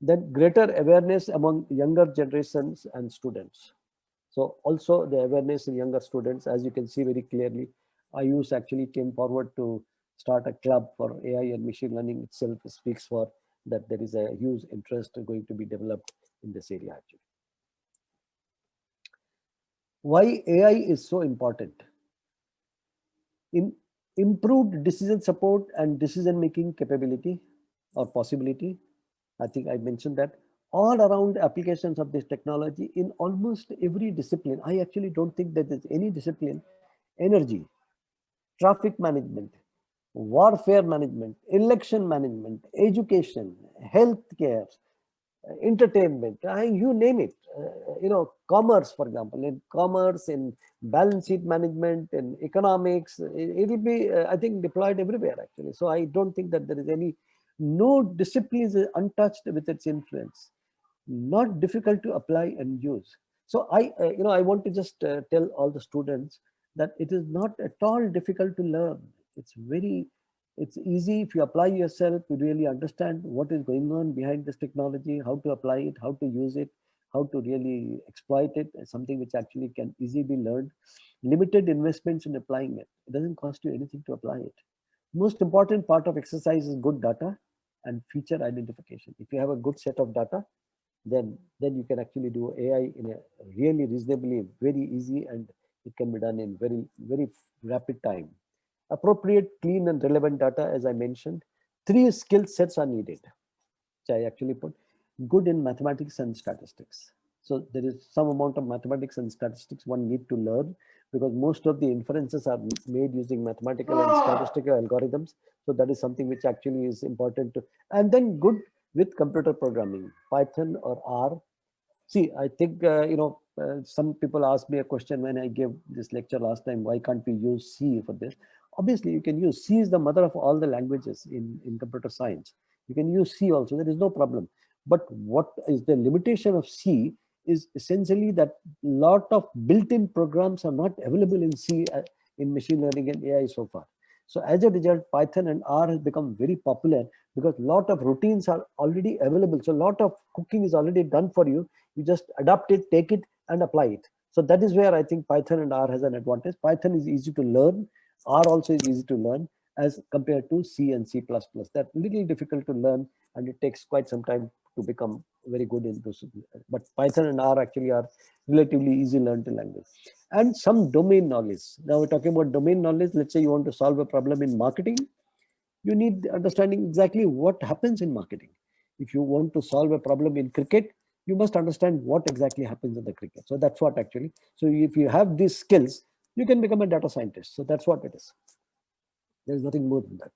then greater awareness among younger generations and students. So also the awareness in younger students, as you can see very clearly, IUS actually came forward to start a club for AI and machine learning itself speaks for that there is a huge interest going to be developed in this area actually. Why AI is so important? In improved decision support and decision-making capability or possibility, I think I mentioned that, all around applications of this technology in almost every discipline. I actually don't think that there's any discipline, energy, traffic management, warfare management, election management, education, healthcare, entertainment, you name it, commerce, for example, in commerce, in balance sheet management, in economics, it will be, I think, deployed everywhere actually. So I don't think that there is any, no discipline is untouched with its influence, not difficult to apply and use. So I want to just tell all the students that it is not at all difficult to learn. It's easy if you apply yourself, you really understand what is going on behind this technology, how to apply it, how to use it, how to really exploit it, something which actually can easily be learned. Limited investments in applying it. It doesn't cost you anything to apply it. Most important part of exercise is good data and feature identification. If you have a good set of data, then you can actually do AI in a really reasonably very easy, and it can be done in very, very rapid time. Appropriate, clean and relevant data, as I mentioned. 3 skill sets are needed, which I actually put: good in mathematics and statistics. So there is some amount of mathematics and statistics one need to learn, because most of the inferences are made using mathematical and statistical algorithms. So that is something which actually is important to, and then good with computer programming, Python or R. See, I think, some people asked me a question when I gave this lecture last time, why can't we use C for this? Obviously, you can use C is the mother of all the languages in computer science. You can use C also, there is no problem. But what is the limitation of C is essentially that lot of built-in programs are not available in C in machine learning and AI so far. So as a result, Python and R has become very popular because a lot of routines are already available. So a lot of cooking is already done for you. You just adapt it, take it and apply it. So that is where I think Python and R has an advantage. Python is easy to learn. R also is easy to learn as compared to C and C++. That's little difficult to learn, and it takes quite some time to become very good in those. But Python and R actually are relatively easy learned language. And some domain knowledge. Now we're talking about domain knowledge. Let's say you want to solve a problem in marketing. You need understanding exactly what happens in marketing. If you want to solve a problem in cricket, you must understand what exactly happens in the cricket. So that's what actually, so if you have these skills, you can become a data scientist. So that's what it is. There's nothing more than that.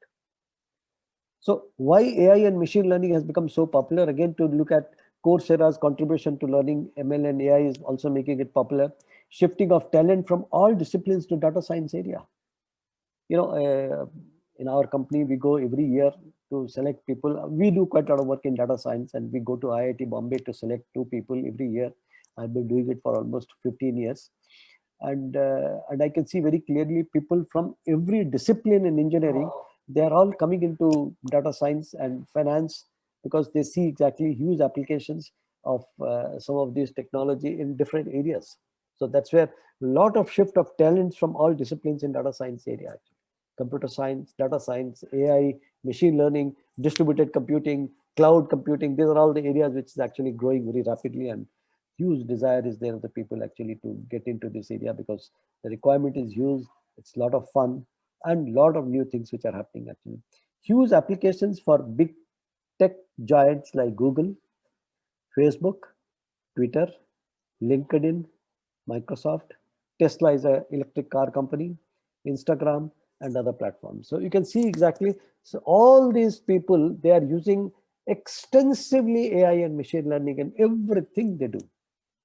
So why AI and machine learning has become so popular? Again, to look at Coursera's contribution to learning, ML and AI is also making it popular. Shifting of talent from all disciplines to data science area. In our company, we go every year to select people. We do quite a lot of work in data science, and we go to IIT Bombay to select 2 people every year. I've been doing it for almost 15 years. And I can see very clearly people from every discipline in engineering, they are all coming into data science and finance because they see exactly huge applications of some of these technology in different areas. So that's where a lot of shift of talents from all disciplines in data science area. Actually. Computer science, data science, AI, machine learning, distributed computing, cloud computing, these are all the areas which is actually growing very rapidly, and huge desire is there of the people actually to get into this area because the requirement is huge, it's a lot of fun, and a lot of new things which are happening actually. Huge applications for big tech giants like Google, Facebook, Twitter, LinkedIn, Microsoft, Tesla is an electric car company, Instagram, and other platforms. So you can see exactly So all these people, they are using extensively AI and machine learning in everything they do.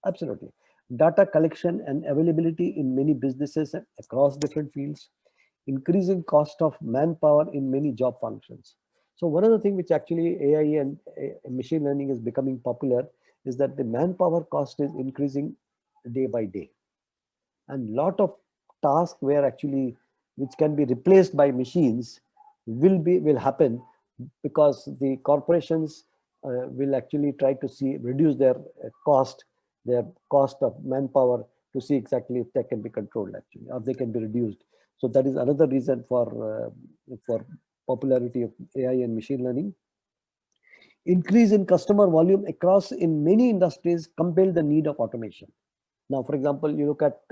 Absolutely. Data collection and availability in many businesses across different fields, increasing cost of manpower in many job functions. So one of the things which actually AI and machine learning is becoming popular is that the manpower cost is increasing day by day. And lot of tasks where actually which can be replaced by machines will happen because the corporations will actually try to reduce their cost of manpower, to see exactly if they can be controlled actually, or they can be reduced. So that is another reason for popularity of AI and machine learning. Increase in customer volume across in many industries compel the need of automation. Now, for example, you look at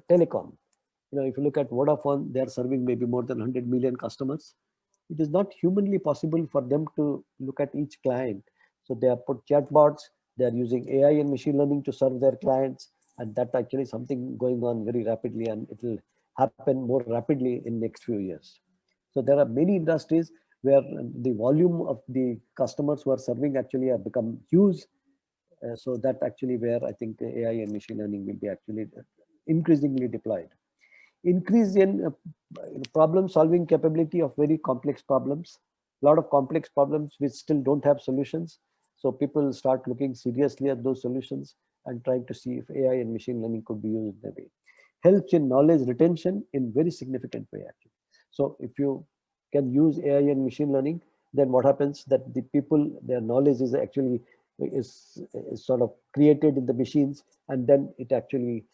telecom. If you look at Vodafone, they are serving maybe more than 100 million customers. It is not humanly possible for them to look at each client. So they have put chatbots, they are using AI and machine learning to serve their clients. And that actually something going on very rapidly, and it will happen more rapidly in next few years. So there are many industries where the volume of the customers who are serving actually have become huge. So that actually where I think AI and machine learning will be actually increasingly deployed. Increase in problem solving capability of very complex problems. A lot of complex problems which still don't have solutions. So people start looking seriously at those solutions and trying to see if AI and machine learning could be used in a way. Helps in knowledge retention in very significant way actually. So if you can use AI and machine learning, then what happens that the people, their knowledge is actually is sort of created in the machines, and then it actually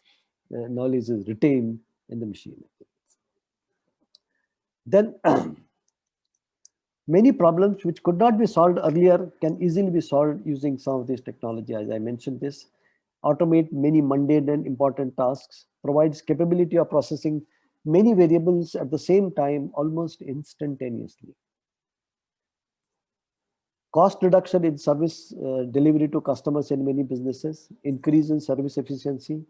knowledge is retained in the machine. Then many problems which could not be solved earlier can easily be solved using some of this technology. As I mentioned this, automate many mundane and important tasks, provides capability of processing many variables at the same time almost instantaneously. Cost reduction in service delivery to customers in many businesses, increase in service efficiency,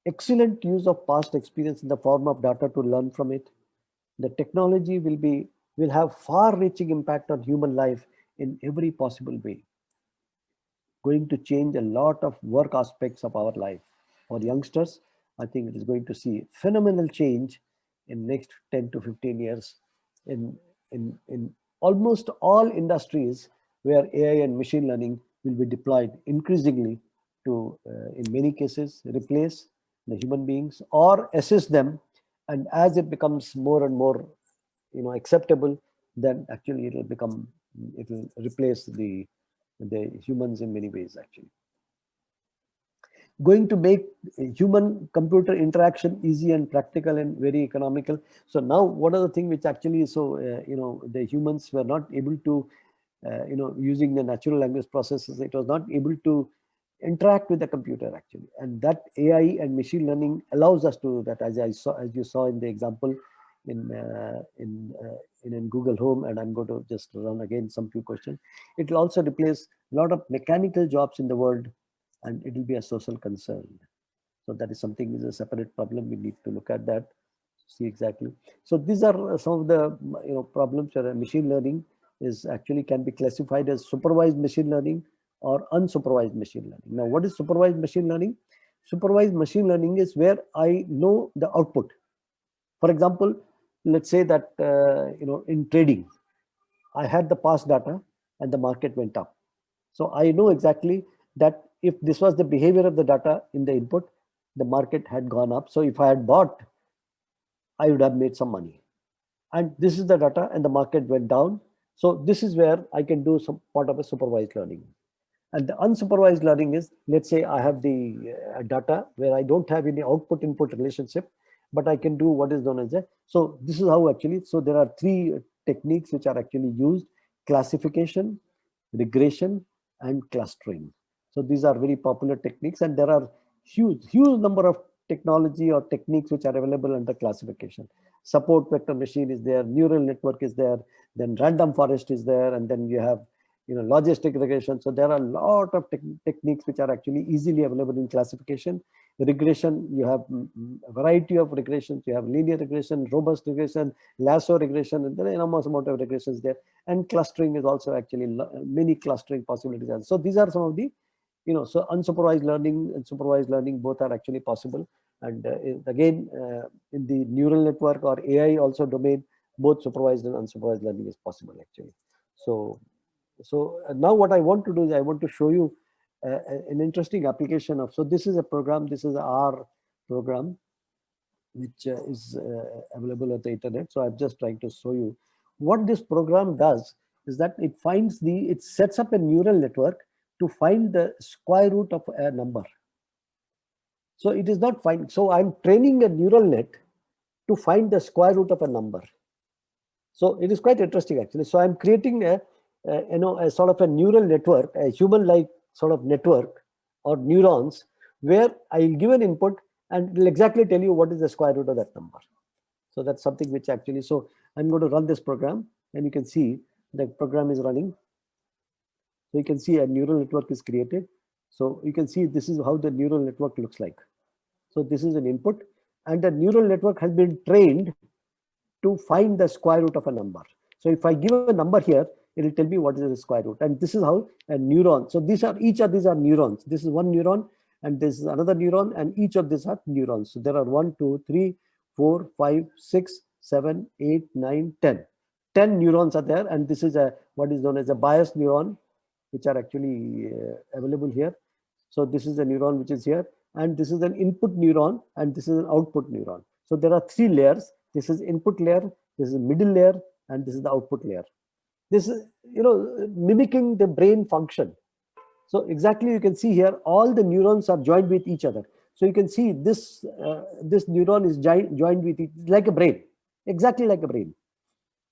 excellent use of past experience in the form of data to learn from it. The technology will have far-reaching impact on human life in every possible way. Going to change a lot of work aspects of our life. For youngsters, I think it is going to see phenomenal change in next 10 to 15 years in almost all industries where AI and machine learning will be deployed increasingly to, in many cases, replace the human beings or assist them. And as it becomes more and more, acceptable, then actually it will replace the humans in many ways actually. Going to make human computer interaction easy and practical and very economical. So now what are the things which actually, the humans were not able to, using the natural language processes, it was not able to interact with the computer actually. And that AI and machine learning allows us to do that, as you saw in the example in Google Home. And I'm going to just run again some few questions. It will also replace a lot of mechanical jobs in the world, and it will be a social concern. So that is something is a separate problem. We need to look at that, see exactly. So these are some of the problems where machine learning is actually can be classified as supervised machine learning or unsupervised machine learning. Now, what is supervised machine learning? Supervised machine learning is where I know the output. For example, let's say that in trading, I had the past data and the market went up. So I know exactly that if this was the behavior of the data in the input, the market had gone up. So if I had bought, I would have made some money. And this is the data and the market went down. So this is where I can do some part of a supervised learning. And the unsupervised learning is, let's say I have the data where I don't have any output-input relationship, but I can do what is known as a, so this is how actually, so there are three techniques which are actually used: classification, regression, and clustering. So these are very popular techniques, and there are huge number of technology or techniques which are available under classification. Support vector machine is there, neural network is there, then random forest is there, and then you have logistic regression. So there are a lot of techniques which are actually easily available in classification. regression, you have a variety of regressions. You have linear regression, robust regression, lasso regression, and there are enormous amount of regressions there. And clustering is also actually many clustering possibilities. So these are some of the, so unsupervised learning and supervised learning both are actually possible. And again, in the neural network or AI also domain, both supervised and unsupervised learning is possible actually. So now what I want to do is I want to show you an interesting application of, so this is a program, this is our program, which is available at the internet. So I'm just trying to show you what this program does is that it sets up a neural network to find the square root of a number. So it is not fine. So I'm training a neural net to find the square root of a number. So it is quite interesting actually. So I'm creating a sort of a neural network, a human-like sort of network or neurons, where I'll give an input and it will exactly tell you what is the square root of that number. So that's something which actually, so I'm going to run this program and you can see the program is running. So you can see a neural network is created. So you can see this is how the neural network looks like. So this is an input and the neural network has been trained to find the square root of a number. So if I give a number here, it will tell me what is the square root. And this is how a neuron. So each of these are neurons. This is one neuron and this is another neuron, and each of these are neurons. So there are 1, 2, 3, 4, 5, 6, 7, 8, 9, 10. 10 neurons are there, and this is what is known as a bias neuron, which are actually available here. So this is a neuron which is here, and this is an input neuron, and this is an output neuron. So there are 3 layers. This is input layer, this is middle layer, and this is the output layer. This is, mimicking the brain function. So exactly you can see here, all the neurons are joined with each other. So you can see this neuron is joined with it like a brain, exactly like a brain.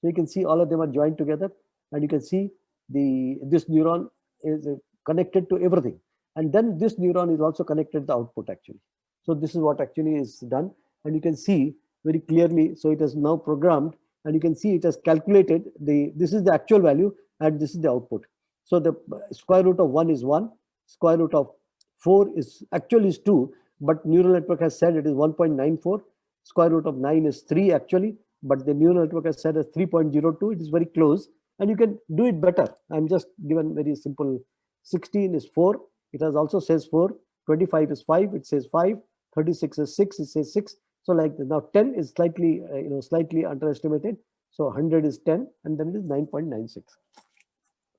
So you can see all of them are joined together, and you can see this neuron is connected to everything. And then this neuron is also connected to the output actually. So this is what actually is done. And you can see very clearly, so it is now programmed, and you can see it has calculated this is the actual value and this is the output. So the square root of 1 is 1, square root of 4 is 2, but neural network has said it is 1.94. Square root of 9 is 3 actually, but the neural network has said it's 3.02. It is very close, and you can do it better. I'm just given very simple. 16 is 4. It has also says 4. 25 is 5. It says 5. 36 is 6. It says 6. So like now 10 is slightly slightly underestimated. So 100 is 10, and then it is 9.96.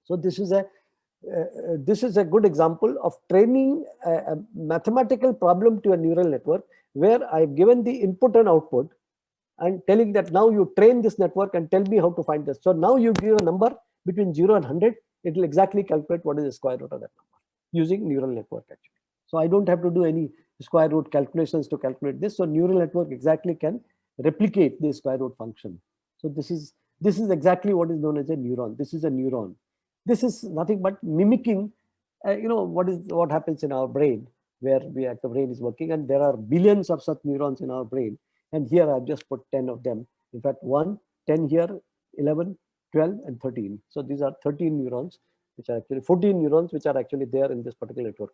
So this is a good example of training a mathematical problem to a neural network, where I've given the input and output and telling that now you train this network and tell me how to find this. So now you give a number between 0 and 100, it will exactly calculate what is the square root of that number using neural network actually. So I don't have to do any square root calculations to calculate this. So neural network exactly can replicate the square root function. So this is exactly what is known as a neuron. This is a neuron. This is nothing but mimicking, what happens in our brain, where the brain is working, and there are billions of such neurons in our brain. And here I've just put 10 of them. In fact, 1, 10 here, 11, 12, and 13. So these are 13 neurons, which are actually 14 neurons, which are actually there in this particular network.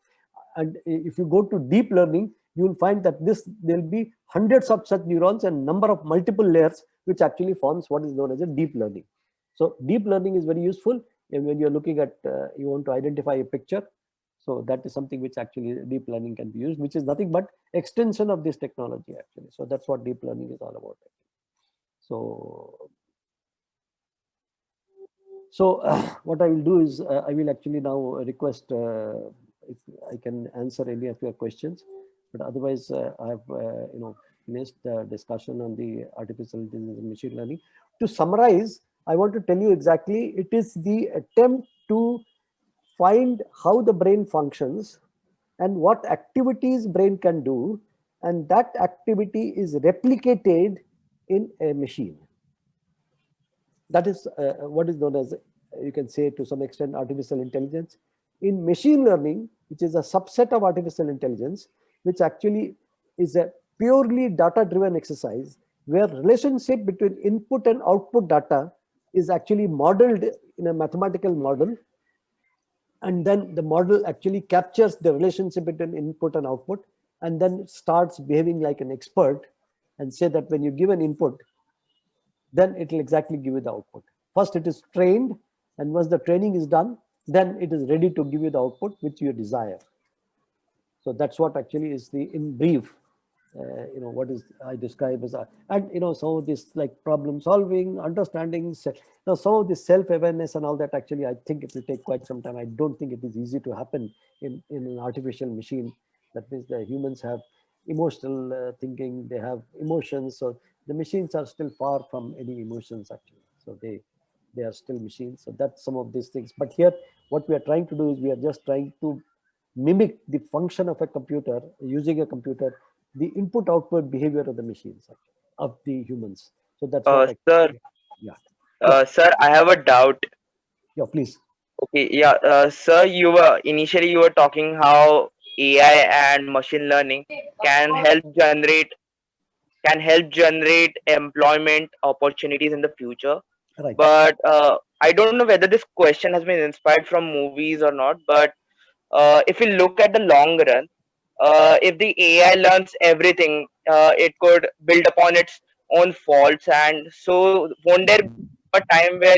And if you go to deep learning, you will find that there'll be hundreds of such neurons and number of multiple layers, which actually forms what is known as a deep learning. So deep learning is very useful. And when you're looking at, you want to identify a picture. So that is something which actually deep learning can be used, which is nothing but extension of this technology actually. So that's what deep learning is all about. So what I will do is I will actually now request if I can answer any of your questions, but otherwise I have finished the discussion on the artificial intelligence and machine learning. To summarize, I want to tell you exactly, it is the attempt to find how the brain functions and what activities brain can do, and that activity is replicated in a machine. That is what is known as, you can say to some extent, artificial intelligence. In machine learning, which is a subset of artificial intelligence, which actually is a purely data-driven exercise, where relationship between input and output data is actually modeled in a mathematical model, and then the model actually captures the relationship between input and output, and then starts behaving like an expert and say that when you give an input, then it will exactly give you the output. First, it is trained, and once the training is done, then it is ready to give you the output which you desire. So that's what actually is the, in brief, what is I describe as and some of this like problem solving, understanding, some of this self-awareness and all that. Actually, I think it will take quite some time. I don't think it is easy to happen in an artificial machine. That means the humans have emotional thinking, they have emotions. So the machines are still far from any emotions actually. So they are still machines. So that's some of these things. But here, what we are trying to do is we are just trying to mimic the function of a computer, using a computer, the input output behavior of the machines, of the humans. So that's what Sir, yeah. sir, I have a doubt. Yeah, please. Okay, yeah, sir, you were talking how AI and machine learning can help generate employment opportunities in the future. Right. But I don't know whether this question has been inspired from movies or not. But if we look at the long run, if the AI learns everything, it could build upon its own faults, and so won't there be a time where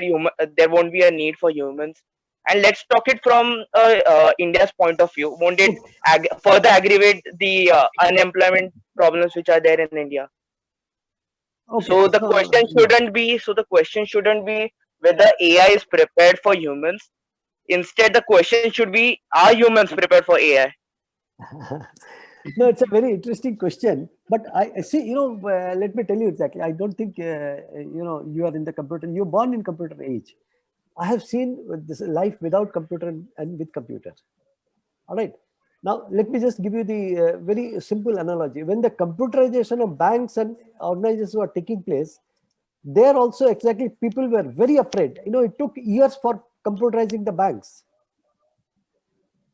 there won't be a need for humans? And let's talk it from India's point of view. Won't it further aggravate the unemployment problems which are there in India? Okay. So the question shouldn't be whether AI is prepared for humans. Instead, the question should be, are humans prepared for AI? No, it's a very interesting question. But I see, let me tell you exactly. I don't think, you are in the computer. You're born in computer age. I have seen this life without computer and with computer. All right. Now, let me just give you the very simple analogy. When the computerization of banks and organizations were taking place, there also exactly people were very afraid. It took years for computerizing the banks.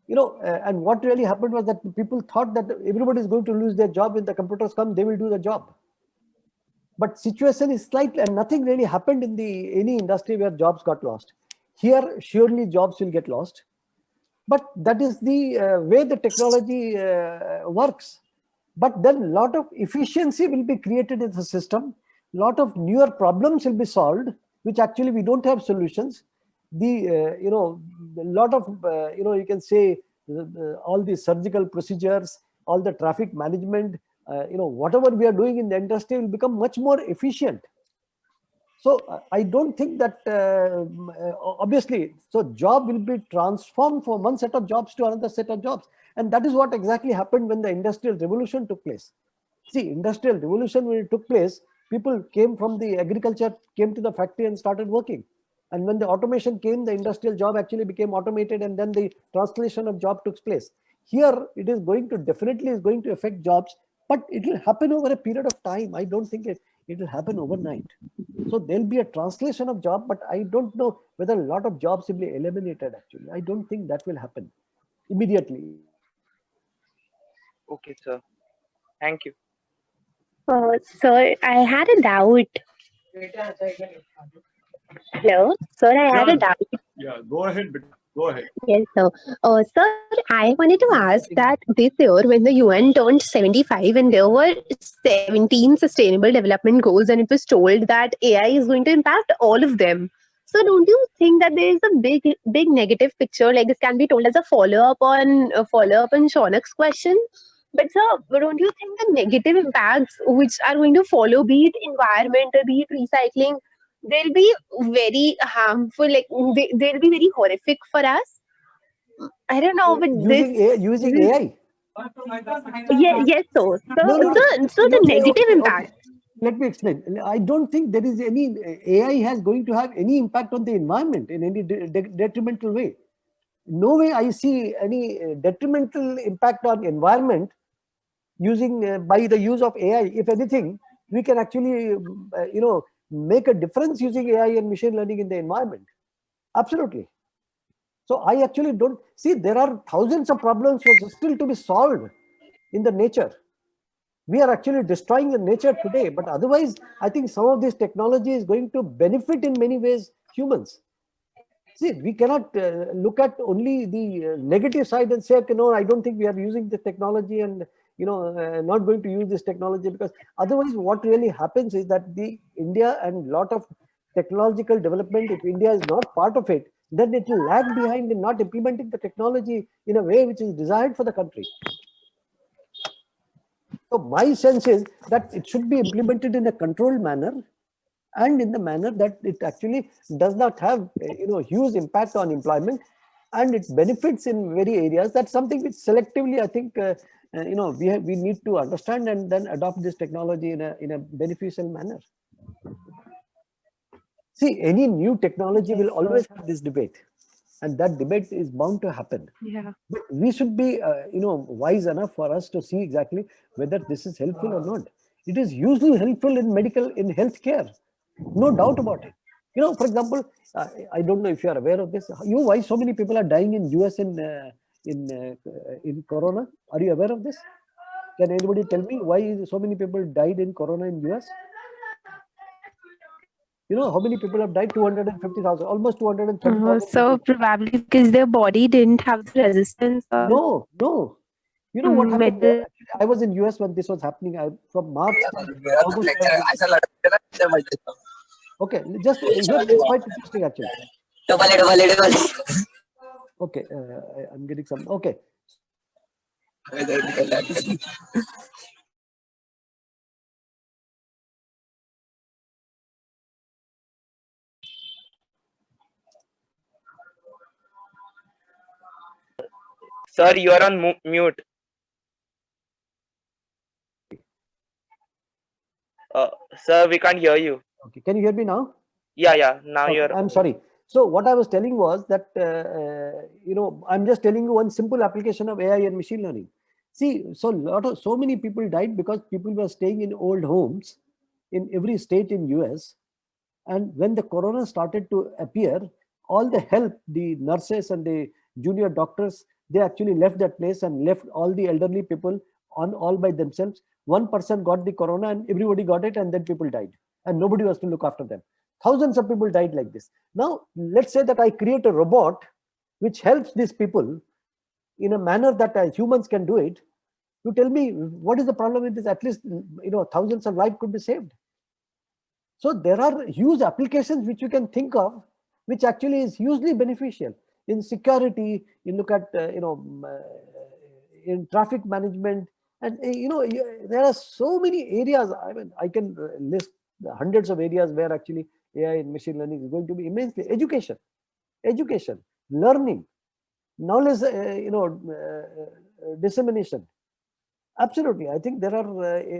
And what really happened was that people thought that everybody is going to lose their job. When the computers come, they will do the job. But situation is slightly, and nothing really happened in any industry where jobs got lost. Here, surely jobs will get lost. But that is the way the technology works. But then a lot of efficiency will be created in the system. A lot of newer problems will be solved, which actually we don't have solutions. A lot of, you can say all the surgical procedures, all the traffic management, whatever we are doing in the industry will become much more efficient. So I don't think that obviously, so job will be transformed from one set of jobs to another set of jobs. And that is what exactly happened when the industrial revolution took place. See, industrial revolution, when it took place, people came from the agriculture, came to the factory and started working. And when the automation came, the industrial job actually became automated, and then the translation of job took place. Here, it is definitely going to affect jobs, but it will happen over a period of time. I don't think it will happen overnight. So there'll be a translation of job, but I don't know whether a lot of jobs will be eliminated actually. I don't think that will happen immediately. Okay, sir. Thank you. Sir, I had a doubt. Hello, sir, I had a doubt. Yeah, go ahead. Go ahead. Yes, sir. Sir, I wanted to ask that this year, when the UN turned 75 and there were 17 sustainable development goals, and it was told that AI is going to impact all of them. So, don't you think that there is a big negative picture? Like this can be told as a follow-up on Shaunik's question. But sir, don't you think the negative impacts which are going to follow, be it environment or be it recycling, they'll be very harmful, like they'll be very horrific for us? I don't know, but using AI. Yes, so the negative impact. Let me explain. I don't think there is any AI has going to have any impact on the environment in any detrimental way. No way I see any detrimental impact on environment using by the use of AI. If anything, we can actually make a difference using AI and machine learning in the environment. Absolutely. So I actually don't see, there are thousands of problems which are still to be solved in the nature. We are actually destroying the nature today, but otherwise I think some of this technology is going to benefit in many ways humans. See, we cannot look at only the negative side and say, okay, no, I don't think we are using the technology and not going to use this technology, because otherwise what really happens is that the India and lot of technological development, if India is not part of it, then it will lag behind in not implementing the technology in a way which is desired for the country. So my sense is that it should be implemented in a controlled manner, and in the manner that it actually does not have huge impact on employment, and it benefits in very areas. That's something which selectively I think we need to understand and then adopt this technology in a beneficial manner. See, any new technology will always have this debate, and that debate is bound to happen. Yeah. But we should be wise enough for us to see exactly whether this is helpful or not. It is usually helpful in healthcare, no doubt about it. For example, I don't know if you are aware of this. Why so many people are dying in US in corona? Are you aware of this? Can anybody tell me why so many people died in corona in US? How many people have died? 250,000, almost 230,000. So probably because their body didn't have the resistance. No. What happened? Whether- I was in US when this was happening. From March. Okay, just it's quite interesting actually. Okay, I'm getting some. Okay. Sir, you are on mute. Sir, we can't hear you. Okay, can you hear me now? Yeah. Now Okay, you're. I'm sorry. So what I was telling was that I'm just telling you one simple application of AI and machine learning. See, so many people died because people were staying in old homes in every state in US, and when the corona started to appear, all the help, the nurses and the junior doctors, they actually left that place and left all the elderly people on all by themselves. One person got the corona and everybody got it, and then people died, and nobody was to look after them. Thousands of people died like this. Now, let's say that I create a robot which helps these people in a manner that humans can do it. You tell me, what is the problem with this? At least, thousands of lives could be saved. So there are huge applications which you can think of, which actually is hugely beneficial in security. You look at, in traffic management, and there are so many areas. I mean, I can list hundreds of areas where actually AI and machine learning is going to be immensely. Education, learning, knowledge, dissemination. Absolutely, I think there are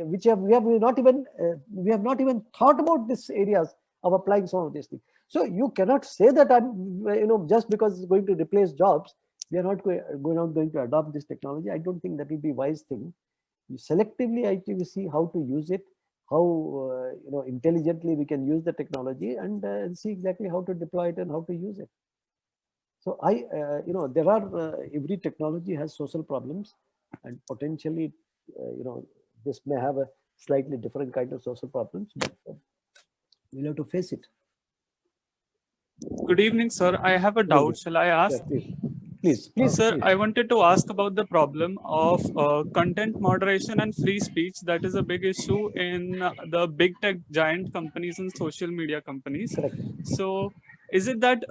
we have not even thought about these areas of applying some of these things. So you cannot say that I'm just because it's going to replace jobs, we are not going to adopt this technology. I don't think that will be a wise thing. You selectively actually see how to use it, how intelligently we can use the technology, and see exactly how to deploy it and how to use it. So there are every technology has social problems, and potentially this may have a slightly different kind of social problems, but we'll have to face it. Good evening, sir. I have a doubt. Shall I ask? Yeah, please. Sir, I wanted to ask about the problem of content moderation and free speech. That is a big issue in the big tech giant companies and social media companies. Correct. So is it that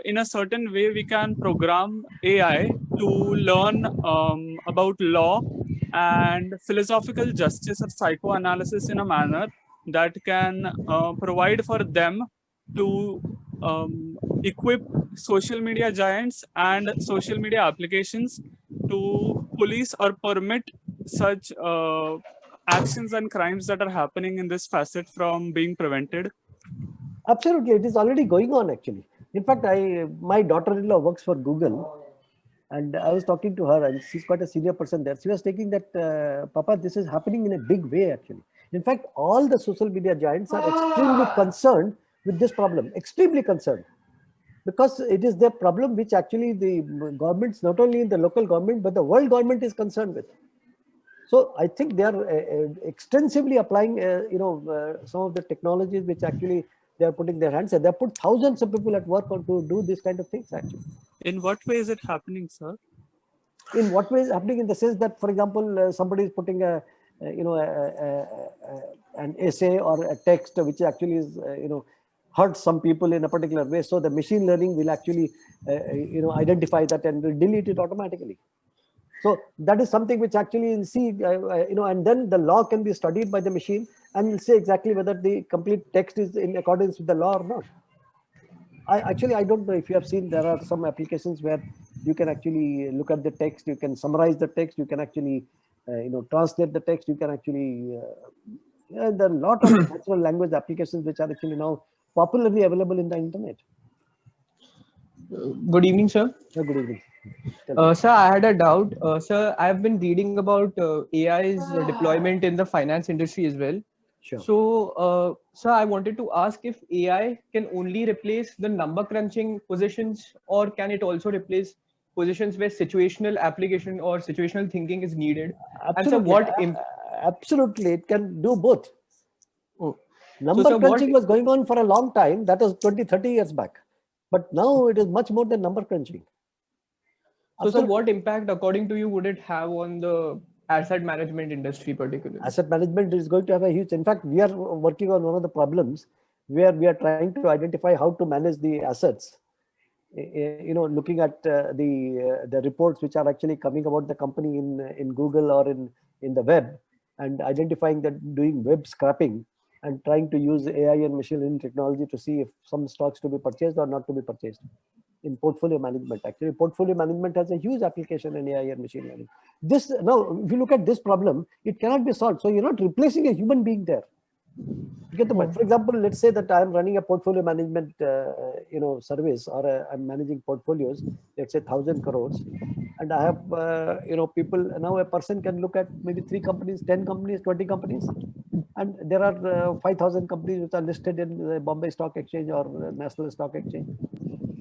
in a certain way we can program AI to learn about law and philosophical justice or psychoanalysis in a manner that can provide for them to equip social media giants and social media applications to police or permit such actions and crimes that are happening in this facet from being prevented? Absolutely, it is already going on actually. In fact, my daughter-in-law works for Google, and I was talking to her, and she's quite a senior person there. She was taking that, Papa, this is happening in a big way actually. In fact, all the social media giants are extremely concerned with this problem, extremely concerned, because it is their problem which actually the governments, not only in the local government, but the world government is concerned with. So I think they are extensively applying, some of the technologies which actually they are putting their hands, and they have put thousands of people at work on to do this kind of things actually. In what way is it happening, sir? In what way is happening? In the sense that, for example, somebody is putting an essay or a text which actually is, hurts some people in a particular way. So the machine learning will actually, identify that and will delete it automatically. So that is something which actually will see, and then the law can be studied by the machine and will say exactly whether the complete text is in accordance with the law or not. I don't know if you have seen, there are some applications where you can actually look at the text, you can summarize the text, you can actually, translate the text, you can actually, there are a lot of natural language applications which are actually now popularly available in the internet. Good evening, sir. Good evening. Tell me. Sir, I had a doubt. Sir, I've been reading about AI's deployment in the finance industry as well. Sure. So, sir, I wanted to ask if AI can only replace the number crunching positions, or can it also replace positions where situational application or situational thinking is needed? Absolutely. And so Absolutely, it can do both. Oh. Number sir, crunching was going on for a long time. That was 20, 30 years back. But now it is much more than number crunching. So, sir, what impact, according to you, would it have on the asset management industry particularly? Asset management is going to have a huge, in fact, we are working on one of the problems where we are trying to identify how to manage the assets. Looking at the reports which are actually coming about the company in Google or in the web, and identifying that, doing web scraping and trying to use AI and machine learning technology to see if some stocks to be purchased or not to be purchased. In portfolio management, actually, portfololio management has a huge application in AI and machine learning. This, now, if you look at this problem, it cannot be solved. So you're not replacing a human being there. You get the point. For example, let's say that I'm running a portfolio management, service, or I'm managing portfolios. Let's say 1,000 crores, and I have, people. Now a person can look at maybe 3 companies, 10 companies, 20 companies, and there are 5,000 companies which are listed in the Bombay Stock Exchange or National Stock Exchange.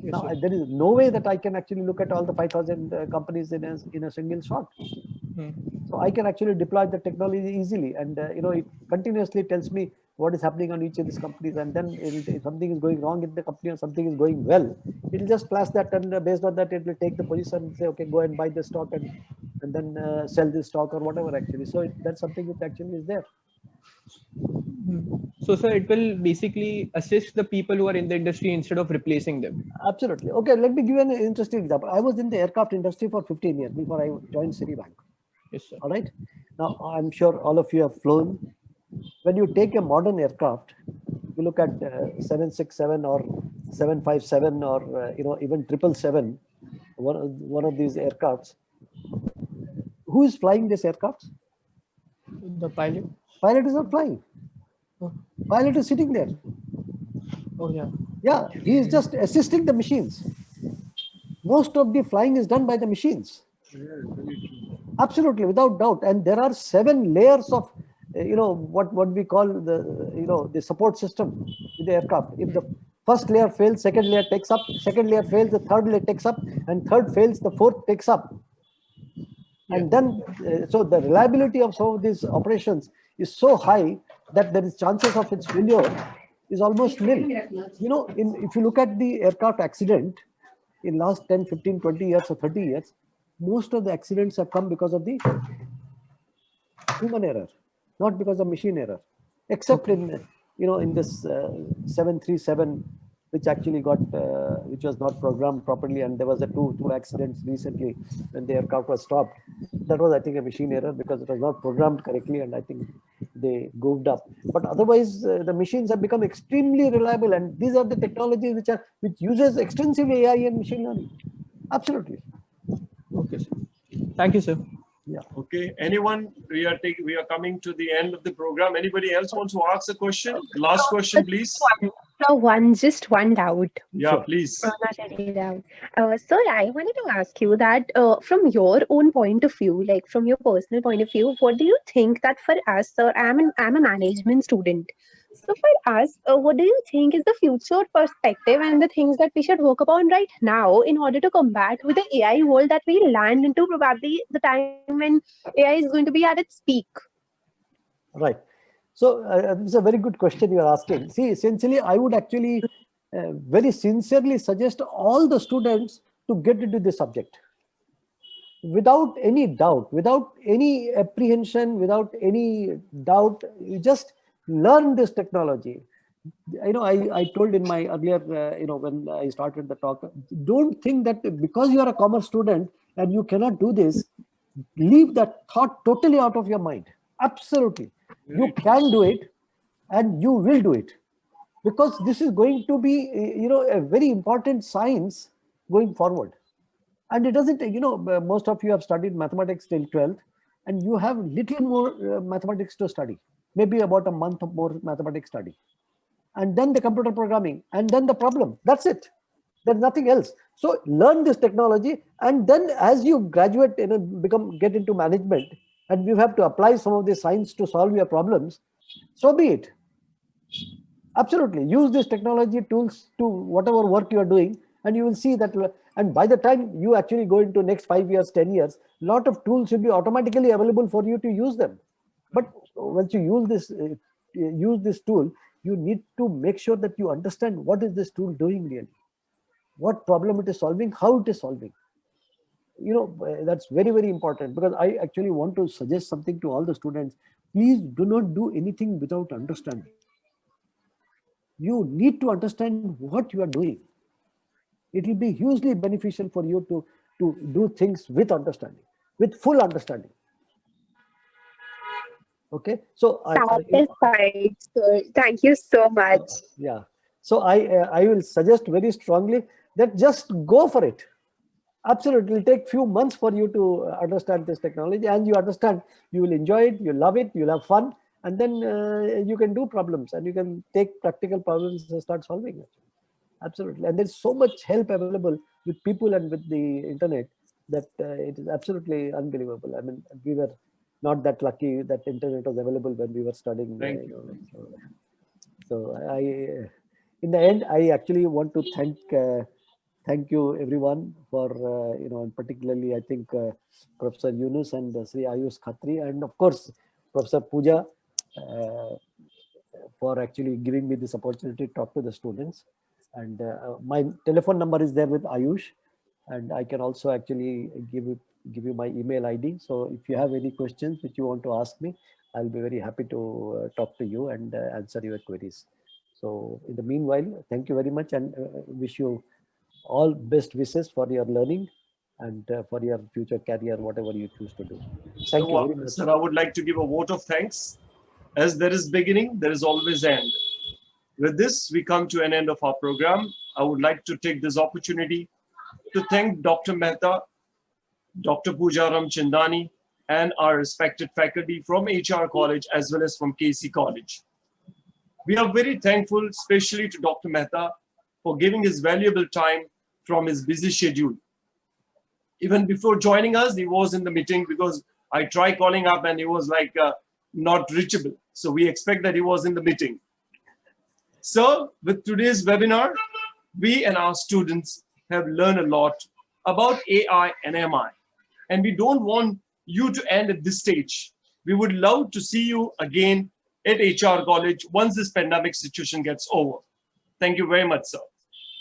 Yes, now, sir. there is no way that I can actually look at all the 5,000 companies in a single shot. So I can actually deploy the technology easily, and it continuously tells me what is happening on each of these companies, and then if something is going wrong in the company or something is going well, it will just flash that, and based on that, it will take the position and say, okay, go and buy this stock and then sell this stock or whatever actually. So that's something which actually is there. So, sir, it will basically assist the people who are in the industry instead of replacing them. Absolutely. Okay, let me give you an interesting example. I was in the aircraft industry for 15 years before I joined Citibank. Yes, sir. All right. Now, I'm sure all of you have flown. When you take a modern aircraft, you look at 767 or 757 or even 777, one of these aircrafts. Who is flying this aircraft? The pilot. Pilot is not flying. Oh. Pilot is sitting there. Oh, yeah. Yeah, he is just assisting the machines. Most of the flying is done by the machines. Absolutely, without doubt. And there are 7 layers of, what we call the support system in the aircraft. If the first layer fails, second layer takes up, second layer fails, the third layer takes up, and third fails, the fourth takes up. And then, so the reliability of some of these operations is so high that there is chances of its failure is almost nil. If you look at the aircraft accident in last 10, 15, 20 years or 30 years, most of the accidents have come because of the human error, not because of machine error, except in this 737, which actually which was not programmed properly, and there was a two accidents recently when the aircraft was stopped. That was, I think, a machine error because it was not programmed correctly, and I think they goofed up. But otherwise, the machines have become extremely reliable, and these are the technologies which uses extensive AI and machine learning. Absolutely. Okay, sir. Thank you, sir. Yeah. Okay. Anyone? We are coming to the end of the program. Anybody else wants to ask a question? Last question, please. So just one doubt. Yeah, please. Not any doubt. Sir, I wanted to ask you that from your own point of view, like from your personal point of view, what do you think that for us, sir, I'm a management student. So for us, what do you think is the future perspective and the things that we should work upon right now in order to combat with the AI world that we land into probably the time when AI is going to be at its peak? Right. So it's a very good question you are asking. See, essentially, I would actually very sincerely suggest all the students to get into this subject. without any doubt, without any apprehension, without any doubt. You just learn this technology. I told in my earlier, when I started the talk, don't think that because you are a commerce student and you cannot do this, leave that thought totally out of your mind. Absolutely. You can do it and you will do it, because this is going to be, a very important science going forward. And it doesn't, most of you have studied mathematics till 12th, and you have little more mathematics to study, maybe about a month of more mathematics study, and then the computer programming, and then the problem. That's it. There's nothing else. So learn this technology, and then as you graduate, get into management, and you have to apply some of the science to solve your problems, so be it. Absolutely. Use this technology tools to whatever work you are doing, and you will see that. And by the time you actually go into next 5 years, 10 years, a lot of tools will be automatically available for you to use them. But once you use this tool, you need to make sure that you understand what is this tool doing really, what problem it is solving, how it is solving. That's very, very important, because I actually want to suggest something to all the students. Please do not do anything without understanding. You need to understand what you are doing. It will be hugely beneficial for you to do things with understanding, with full understanding. Okay, so Satisfied, sir. Thank you so much. Yeah, so I will suggest very strongly that just go for it. Absolutely, it will take few months for you to understand this technology, and you understand, you will enjoy it, you love it, you'll have fun, and then you can do problems, and you can take practical problems and start solving it. Absolutely, and there's so much help available with people and with the internet that it is absolutely unbelievable. I mean, we were not that lucky that internet was available when we were studying. Thank you. So in the end, I actually want to thank you everyone for, and particularly I think Professor Yunus and Sri Ayush Khatri, and of course, Professor Pooja, for actually giving me this opportunity to talk to the students. And my telephone number is there with Ayush, and I can also actually give you my email ID. So if you have any questions which you want to ask me, I'll be very happy to talk to you and answer your queries. So in the meanwhile, thank you very much, and wish you all best wishes for your learning and for your future career, whatever you choose to do. Thank you very much. Sir, I would like to give a vote of thanks. As there is beginning, there is always end. With this, we come to an end of our program. I would like to take this opportunity to thank Dr. Mehta, Dr. Pooja Ramchandani, and our respected faculty from HR College as well as from KC College. We are very thankful, especially to Dr. Mehta, for giving his valuable time from his busy schedule. Even before joining us, he was in the meeting, because I tried calling up and he was like not reachable. So we expect that he was in the meeting. So with today's webinar, we and our students have learned a lot about AI and MI. And we don't want you to end at this stage. We would love to see you again at HR College once this pandemic situation gets over. Thank you very much, sir.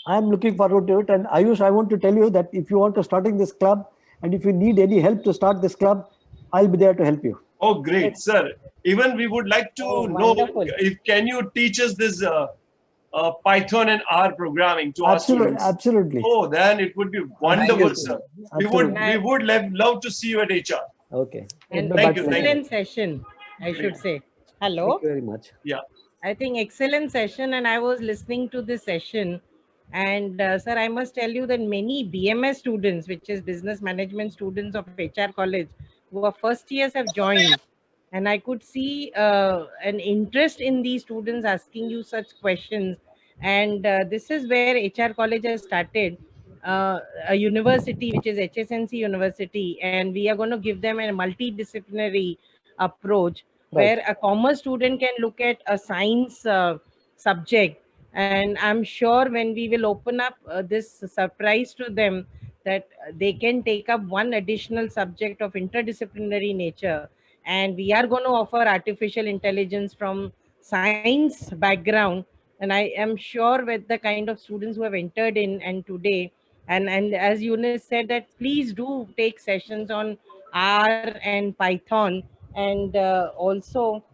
I'm looking forward to it. And Ayush, I want to tell you that if you want to starting this club, and if you need any help to start this club, I'll be there to help you. Oh, great, sir. Even we would like to know, can you teach us this Python and R programming to our students? Absolutely. Oh, then it would be wonderful, sir. We would love to see you at HR. Okay. And Thank you. excellent session, I should say. Hello. Thank you very much. Yeah. I think excellent session, and I was listening to this session, and sir, I must tell you that many BMS students, which is business management students of HR College, who are first years have joined, and I could see an interest in these students asking you such questions. And this is where HR College has started a university, which is HSNC University, and we are going to give them a multidisciplinary approach, where a commerce student can look at a science subject. And I'm sure when we will open up this surprise to them, that they can take up one additional subject of interdisciplinary nature. And we are going to offer artificial intelligence from science background. And I am sure with the kind of students who have entered in, and today, And as Eunice said, that please do take sessions on R and Python, and also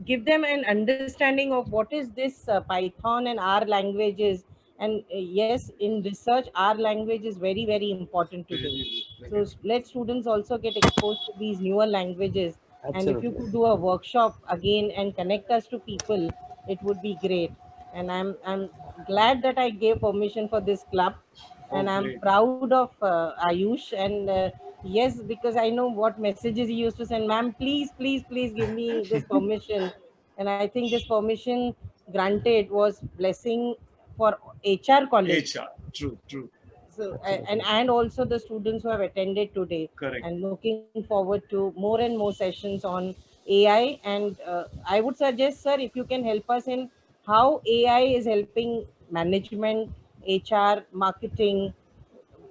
give them an understanding of what is this Python and R languages. And yes, in research, R language is very, very important today. So let students also get exposed to these newer languages. And if you Absolutely. could do a workshop again and connect us to people, it would be great. And I'm glad that I gave permission for this club, and I'm great. proud of Ayush. And yes, because I know what messages he used to send, ma'am, please give me this permission. And I think this permission granted was blessing for HR college. HR, true. So Absolutely. and also the students who have attended today, Correct. and looking forward to more and more sessions on AI. And I would suggest, sir, if you can help us in how AI is helping management, HR, marketing,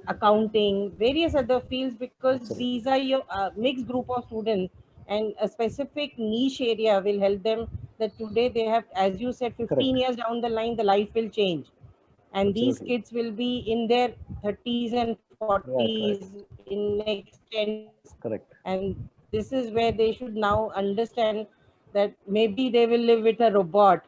accounting, various other fields, because Absolutely. these are your mixed group of students, and a specific niche area will help them. That today they have, as you said, 15 Correct. years down the line, the life will change, and these Absolutely. kids will be in their 30s and 40s Right. in next 10 years. Correct. And this is where they should now understand that maybe they will live with a robot.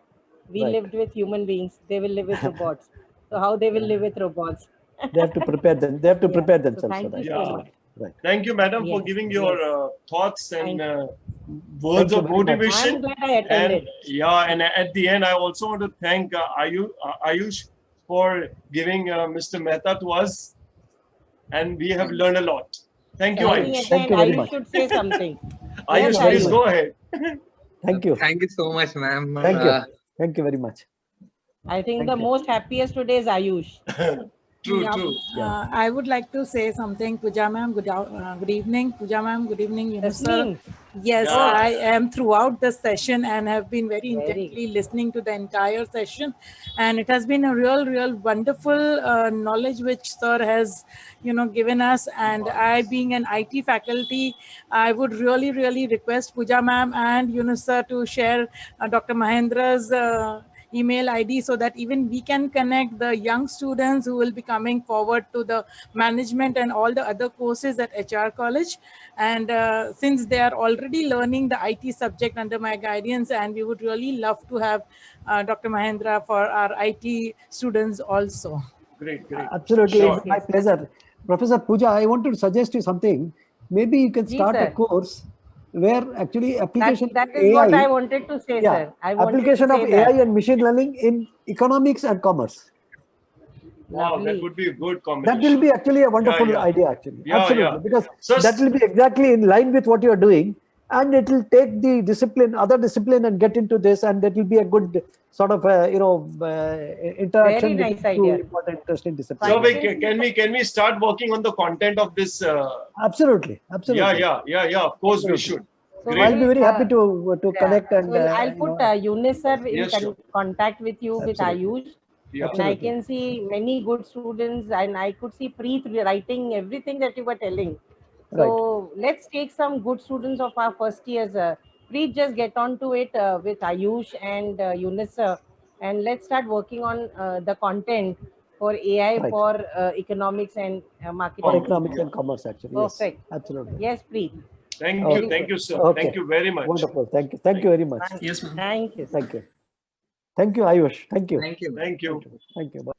We Right. lived with human beings, they will live with robots. So how they will live with robots? They have to prepare them. They have to Yeah. prepare So themselves for thank that. you so Yeah. much. Right. Thank you, madam, for Yes, giving your thoughts and words Thank you of very much. motivation. I'm glad I attended. And at the end, I also want to thank Ayush for giving Mr. Mehta to us, and we have learned a lot. Thank you, I think Ayush. at the Thank end, you very Ayush much. should say something. Ayush, Yes, please Ayush. go ahead. Thank you. Thank you so much, ma'am. Thank you. Thank you very much. I think Thank the you. most happiest today is Ayush. True. Yeah. I would like to say something. Pooja ma'am, good evening. Pooja ma'am, good evening. Yunus sir. Tasneem. Yes, Yeah. I am throughout the session and have been very Very intently listening to the entire session. And it has been a real wonderful knowledge which sir has, given us. And I, being an IT faculty, I would really request Pooja ma'am and Yunus sir to share Dr. Mahendra's email ID so that even we can connect the young students who will be coming forward to the management and all the other courses at HR College. And since they are already learning the IT subject under my guidance, and we would really love to have Dr. Mahendra for our IT students also. Great. Absolutely. Sure. It's my pleasure. Professor Pooja, I wanted to suggest you something. Maybe you can Ji, start a sir. course where actually application That of is AI, what I wanted to say, yeah, sir. I wanted application to of say AI that. and machine learning in economics and commerce. Wow, Lovely. that would be a good That combination. will be actually a wonderful Yeah. idea, actually. Yeah, Absolutely. yeah. Because So, that will be exactly in line with what you are doing. And it will take the discipline, other discipline, and get into this. And that will be a good sort of, interaction Very with nice two idea. important, interesting so disciplines. can we start working on the content of this? Absolutely. Absolutely. Yeah. Of course, we Absolutely. should. So Great. I'll be very happy to yeah. connect and So I'll put Yunus sir in Yes, sure. contact with you, with Absolutely. Ayush. Yeah. And I Absolutely. can see many good students, and I could see Preet writing everything that you were telling. So let's take some good students of our first years. Preet, just get on to it with Ayush and Yunus sir, and let's start working on the content for AI Right. for economics and marketing. For economics and commerce, actually. Perfect. Yes. Absolutely. Yes, Preet. Thank Okay. you. Thank you, sir. Okay. Thank you very much. Wonderful. Thank you. Thank you very much. Yes, ma'am. Thank you. Thank you. Thank you, Ayush. Thank you. Thank you. Thank you. Thank you.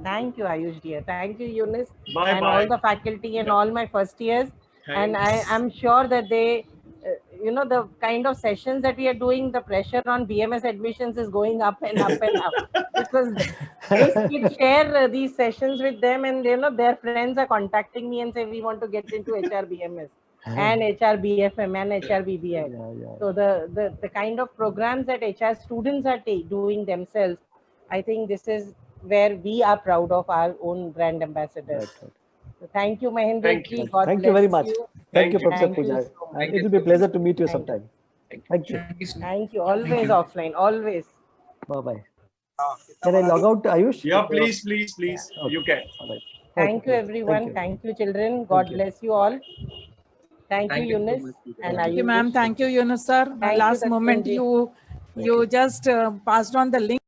Thank you, Ayush dear. Thank you, Eunice, Bye and bye. all the faculty and all my first years. And Thanks. I'm sure that they, the kind of sessions that we are doing, the pressure on BMS admissions is going up and up and up. Because these kids share these sessions with them, and their friends are contacting me and say, we want to get into HR BMS and HR BFM and HR BBI. Yeah. So the kind of programs that HR students are doing themselves, I think this is where we are proud of our own brand ambassadors. Right. So thank you, Mahendra. Thank you. God Thank you very bless much. you. Thank you, Thank you. Professor Thank you Pooja. so much. And it will be a pleasure to meet you Thank you. sometime. Thank you. Thank you. Always offline. Always. Bye-bye. Can I log out, Ayush? Yeah, please. Okay. You can. All right. Thank Okay. you, everyone. Thank Thank you, children. God you. bless you all. Thank you, Thank you so Eunice much. and Thank you, Ayush. ma'am. Thank you, Yunus sir. Thank you, Last moment, Tasneem ji. you just passed on the link.